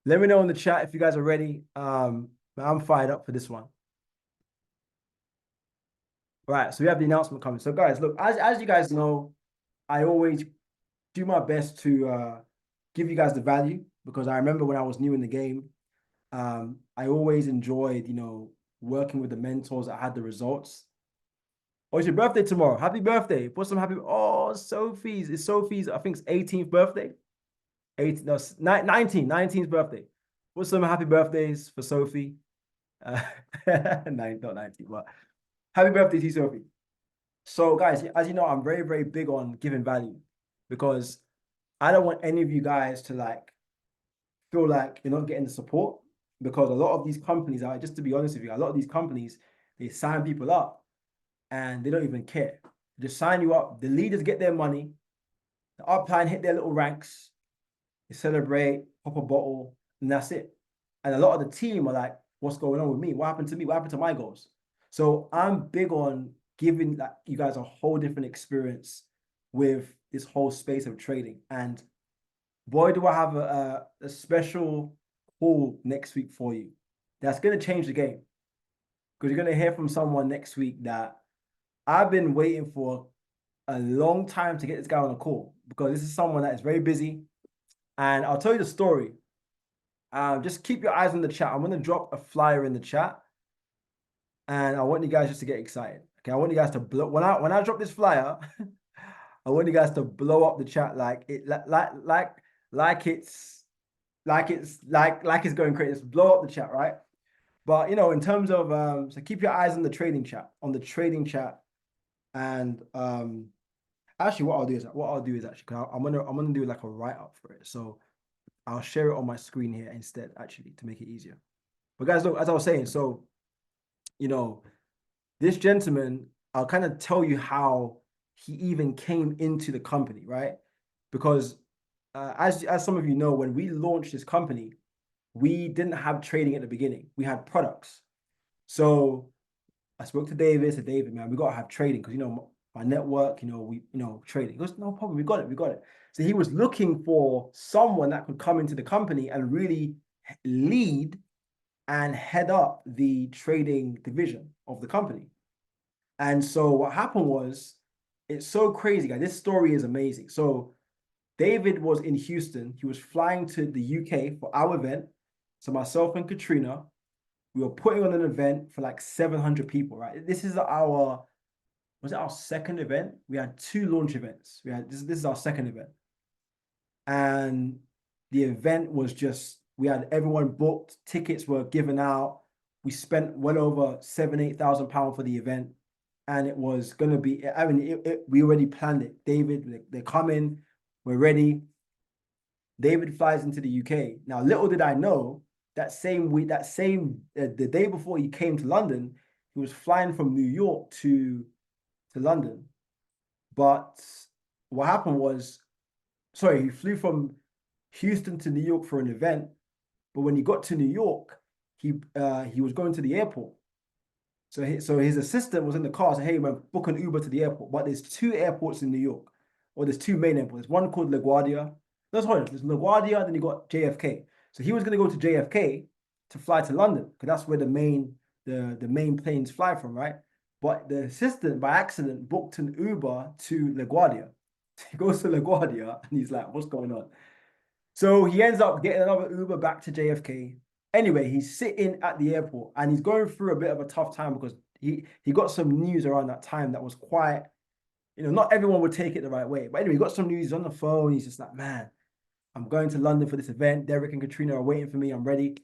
Let me know in the chat if you guys are ready. I'm fired up for this one. Right, so we have the announcement coming. So guys, look, as you guys know, I always do my best to give you guys the value, because I remember when I was new in the game, I always enjoyed, working with the mentors that had the results. Oh, it's your birthday tomorrow. Happy birthday. Put some happy. Oh, it's Sophie's, I think it's 18th birthday. 19th birthday. Put some happy birthdays for Sophie. Not 19, but happy birthday to you, Sophie. So guys, as you know, I'm very, very big on giving value, because I don't want any of you guys to like feel like you're not getting the support, because a lot of these companies are, just to be honest with you, a lot of these companies, they sign people up and they don't even care. They just sign you up. The leaders get their money. The upline hit their little ranks. They celebrate, pop a bottle, and that's it. And a lot of the team are like, what's going on with me? What happened to me? What happened to my goals? So I'm big on giving like you guys a whole different experience with this whole space of trading. And boy, do I have a special call next week for you. That's going to change the game. because you're gonna hear from someone next week that I've been waiting for a long time to get this guy on a call, because this is someone that is very busy. And I'll tell you the story. Just keep your eyes on the chat. I'm gonna drop a flyer in the chat, and I want you guys just to get excited. Okay, I want you guys to blow when I drop this flyer. I want you guys to blow up the chat like it's going crazy. Just blow up the chat, right? But you know, in terms of so keep your eyes on the trading chat, and actually, what I'll do is actually, because I'm gonna do like a write up for it. So I'll share it on my screen here instead, actually, to make it easier. But guys, look, as I was saying, so you know, this gentleman, I'll kind of tell you how he even came into the company, right? Because as some of you know, when we launched this company, we didn't have trading at the beginning. We had products. So I spoke to David. Said, David, man, we gotta have trading because you know my network. You know, trading. He goes, no problem. We got it. So he was looking for someone that could come into the company and really lead and head up the trading division of the company. And so what happened was, it's so crazy, guys. This story is amazing. So David was in Houston. He was flying to the UK for our event. So myself and Katrina, we were putting on an event for like 700 people, right? This is our second event? We had 2 launch events. This is our second event. And the event was just, we had everyone booked, tickets were given out. We spent well over £7,000-8,000 for the event. And it was going to be, I mean, we already planned it. David, they're coming, we're ready. David flies into the UK. Now, little did I know, that same week, the day before he came to London, he was flying from New York to London. But what happened was, he flew from Houston to New York for an event. But when he got to New York, he was going to the airport. So his assistant was in the car, said, hey, man, book an Uber to the airport. But there's 2 airports in New York, or there's 2 main airports. There's one called LaGuardia. There's LaGuardia, then you got JFK. So he was going to go to JFK to fly to London, because that's where the main planes fly from, right? But the assistant, by accident, booked an Uber to LaGuardia. He goes to LaGuardia, and he's like, what's going on? So he ends up getting another Uber back to JFK. Anyway, he's sitting at the airport, and he's going through a bit of a tough time, because he got some news around that time that was quite, you know, not everyone would take it the right way. But anyway, he got some news on the phone. He's just like, man, I'm going to London for this event. Derrick and Katrina are waiting for me. I'm ready.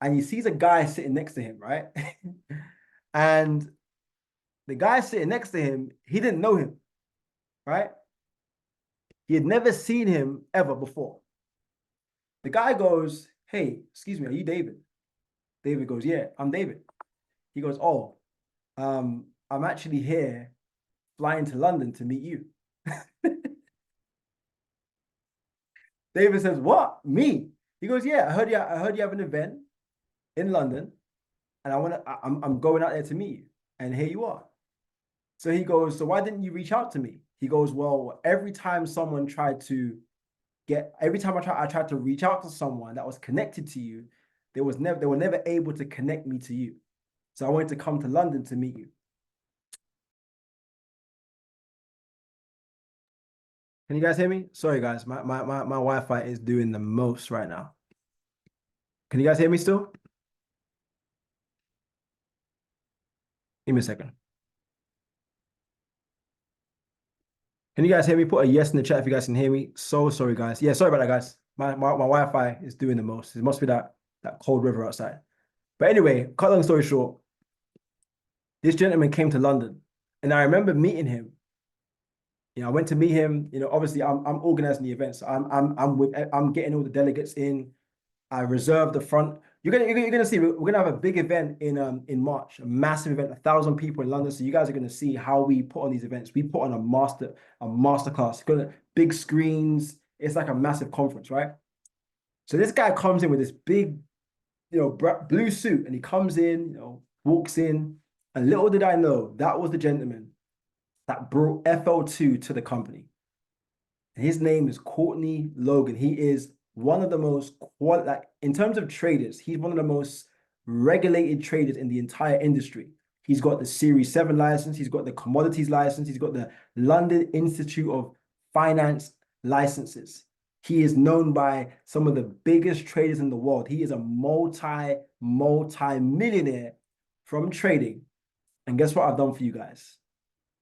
And he sees a guy sitting next to him, right? And the guy sitting next to him, he didn't know him, right? He had never seen him ever before. The guy goes, hey, excuse me, are you David? David goes, yeah, I'm David. He goes, oh, I'm actually here flying to London to meet you. David says, what? Me? He goes, yeah, I heard you have an event in London, and I'm going out there to meet you. And here you are. So he goes, so why didn't you reach out to me? He goes, well, every time I tried to reach out to someone that was connected to you, they were never able to connect me to you. So I wanted to come to London to meet you. Can you guys hear me? Sorry, guys. My Wi-Fi is doing the most right now. Can you guys hear me still? Give me a second. Can you guys hear me? Put a yes in the chat if you guys can hear me. So sorry, guys. Yeah, sorry about that, guys. My Wi-Fi is doing the most. It must be that cold river outside. But anyway, cut long story short, this gentleman came to London, and I remember meeting him. You know, I went to meet him. You know, obviously I'm organizing the event, so I'm getting all the delegates in. I reserved the front. You're gonna see we're gonna have a big event in March, a massive event, 1,000 people in London. So you guys are gonna see how we put on these events. We put on a masterclass. Gonna big screens. It's like a massive conference, right? So this guy comes in with this big, you know, blue suit, and he comes in, you know, walks in, and little did I know that was the gentleman that brought FL2 to the company. And his name is Courtney Logan. He is one of the most in terms of traders, he's one of the most regulated traders in the entire industry. He's got the Series 7 license. He's got the commodities license. He's got the London Institute of Finance licenses. He is known by some of the biggest traders in the world. He is a multi-millionaire from trading. And guess what I've done for you guys?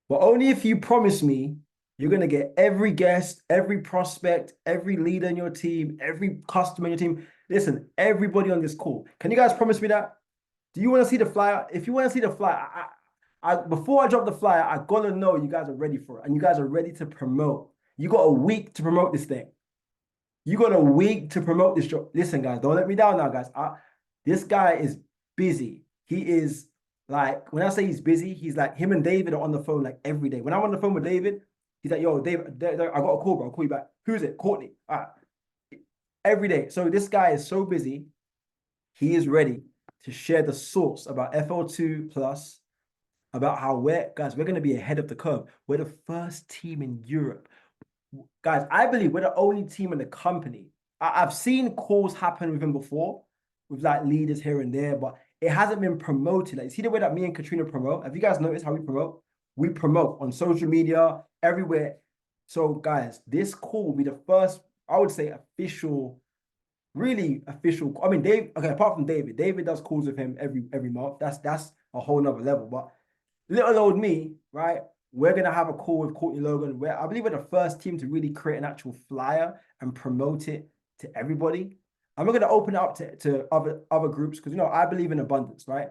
But only if you promise me you're going to get every guest, every prospect, every leader in your team, every customer in your team. Listen, everybody on this call. Can you guys promise me that? Do you want to see the flyer? If you want to see the flyer, before I drop the flyer, I got to know you guys are ready for it. And you guys are ready to promote. You got a week to promote this thing. You got a week to promote this job. Listen, guys, don't let me down now, guys. This guy is busy. He is like, when I say he's busy, he's like, him and David are on the phone like every day. When I'm on the phone with David, he's like, yo, David, I got a call, bro. I'll call you back. Who's it? Courtney. All right. Every day. So this guy is so busy. He is ready to share the source about FL2 Plus, about how we're going to be ahead of the curve. We're the first team in Europe. Guys, I believe we're the only team in the company. I've seen calls happen with him before, with like leaders here and there, but it hasn't been promoted. Like, see the way that me and Katrina promote? Have you guys noticed how we promote? We promote on social media, everywhere. So guys, this call will be the first, I would say, official, really official. I mean, Dave, okay, apart from David does calls with him every month. That's a whole nother level. But little old me, right? We're going to have a call with Courtney Logan, where I believe we're the first team to really create an actual flyer and promote it to everybody. And we're going to open it up to other groups because, you know, I believe in abundance, right?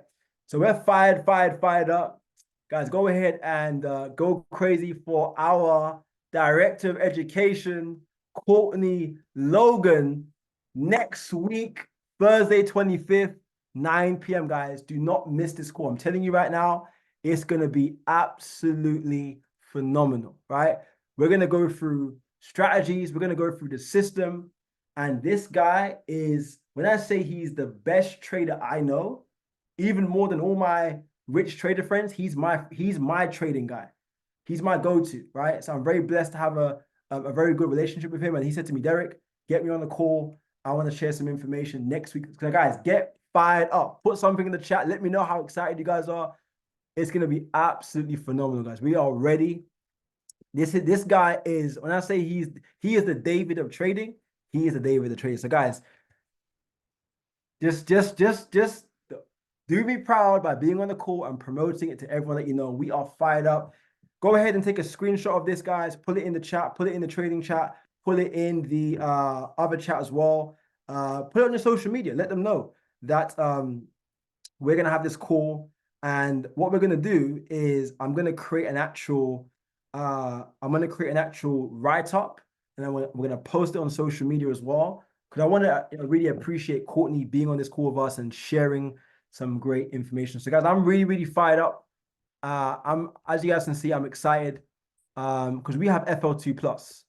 So we're fired up. Guys, go ahead and go crazy for our Director of Education, Courtney Logan, next week, Thursday, 25th, 9 p.m., guys. Do not miss this call. I'm telling you right now, it's going to be absolutely phenomenal, right? We're going to go through strategies. We're going to go through the system. And this guy is, when I say he's the best trader I know, even more than all my rich trader friends, he's my trading guy. He's my go-to, right? So I'm very blessed to have a very good relationship with him. And he said to me, Derrick, get me on the call. I want to share some information next week. So guys, get fired up. Put something in the chat. Let me know how excited you guys are. It's going to be absolutely phenomenal, guys. We are ready. This guy is, when I say he is the David of trading, he is the David of trading. So guys, just do me proud by being on the call and promoting it to everyone that you know. We are fired up. Go ahead and take a screenshot of this, guys. Put it in the chat. Put it in the trading chat. Put it in the other chat as well. Put it on your social media. Let them know that we're going to have this call. And what we're going to do is I'm going to create an actual write-up, and then we're going to post it on social media as well. Because I want to really appreciate Courtney being on this call with us and sharing some great information. So guys, I'm really, really fired up. As you guys can see, I'm excited because we have FL2 Plus.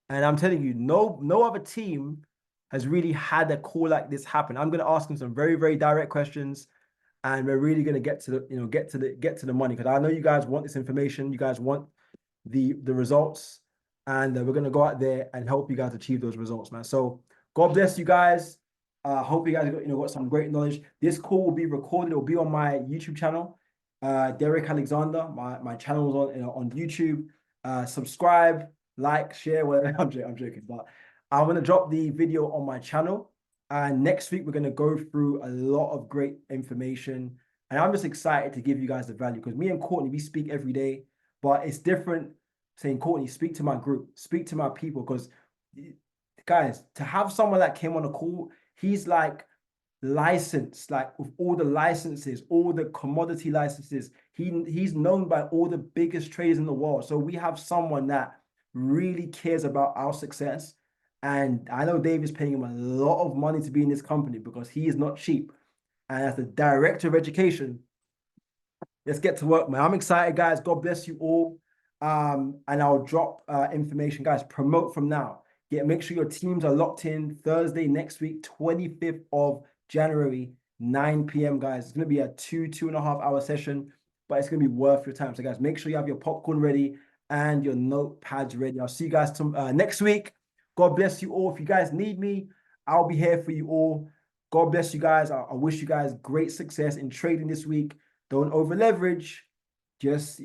And I'm telling you, no other team has really had a call like this happen. I'm going to ask him some very, very direct questions. And we're really going to get to the money, because I know you guys want this information. You guys want the results, and we're going to go out there and help you guys achieve those results, man. So God bless you guys. Hope you guys got some great knowledge. This call will be recorded. It will be on my YouTube channel, Derrick Alexander. My channel is on YouTube. Subscribe, like, share. Whatever. I'm joking, but I'm going to drop the video on my channel. And next week, we're going to go through a lot of great information. And I'm just excited to give you guys the value, because me and Courtney, we speak every day. But it's different saying, Courtney, speak to my group, speak to my people. Because, guys, to have someone that came on a call, he's like licensed, like with all the licenses, all the commodity licenses. He's known by all the biggest traders in the world. So we have someone that really cares about our success. And I know Dave is paying him a lot of money to be in this company, because he is not cheap. And as the Director of Education, let's get to work, man. I'm excited, guys. God bless you all. And I'll drop information, guys. Promote from now. Make sure your teams are locked in. Thursday next week, 25th of January, 9 p.m., guys. It's going to be a 2.5 hour session, but it's going to be worth your time. So, guys, make sure you have your popcorn ready and your notepads ready. I'll see you guys next week. God bless you all. If you guys need me, I'll be here for you all. God bless you guys. I wish you guys great success in trading this week. Don't over leverage. Just,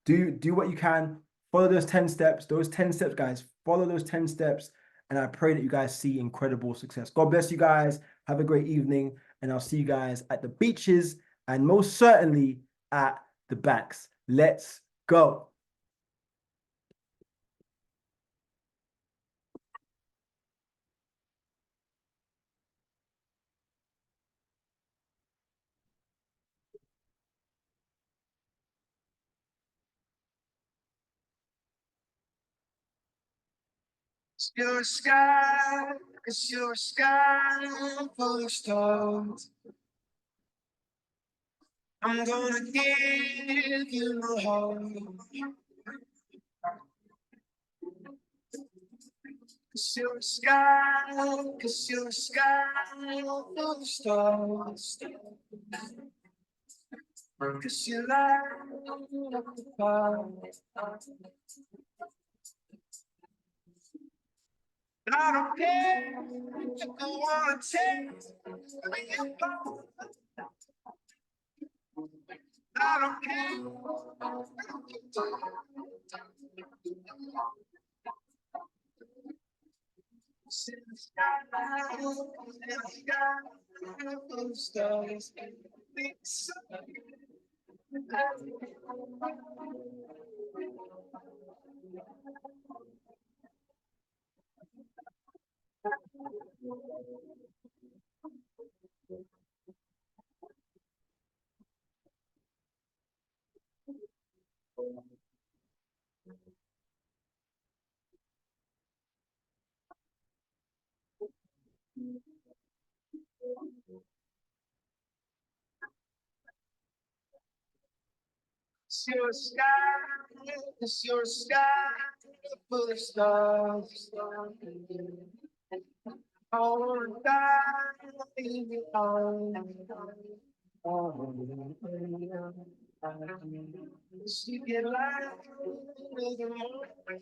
do what you can. Follow those 10 steps. Those 10 steps, guys. Follow those 10 steps. And I pray that you guys see incredible success. God bless you guys. Have a great evening. And I'll see you guys at the beaches and most certainly at the banks. Let's go. It's your sky, it's your sky full of stars. I'm gonna give you my heart. It's your sky, it's your sky full of stars. Cause you light up the fire. I don't care if you wanna take me apart. I don't care. It's in the sky, it's in the sky, full of stars. It's so it's your sky, it's your sky full of stars. I wanna die in your arms. You get light in the morning.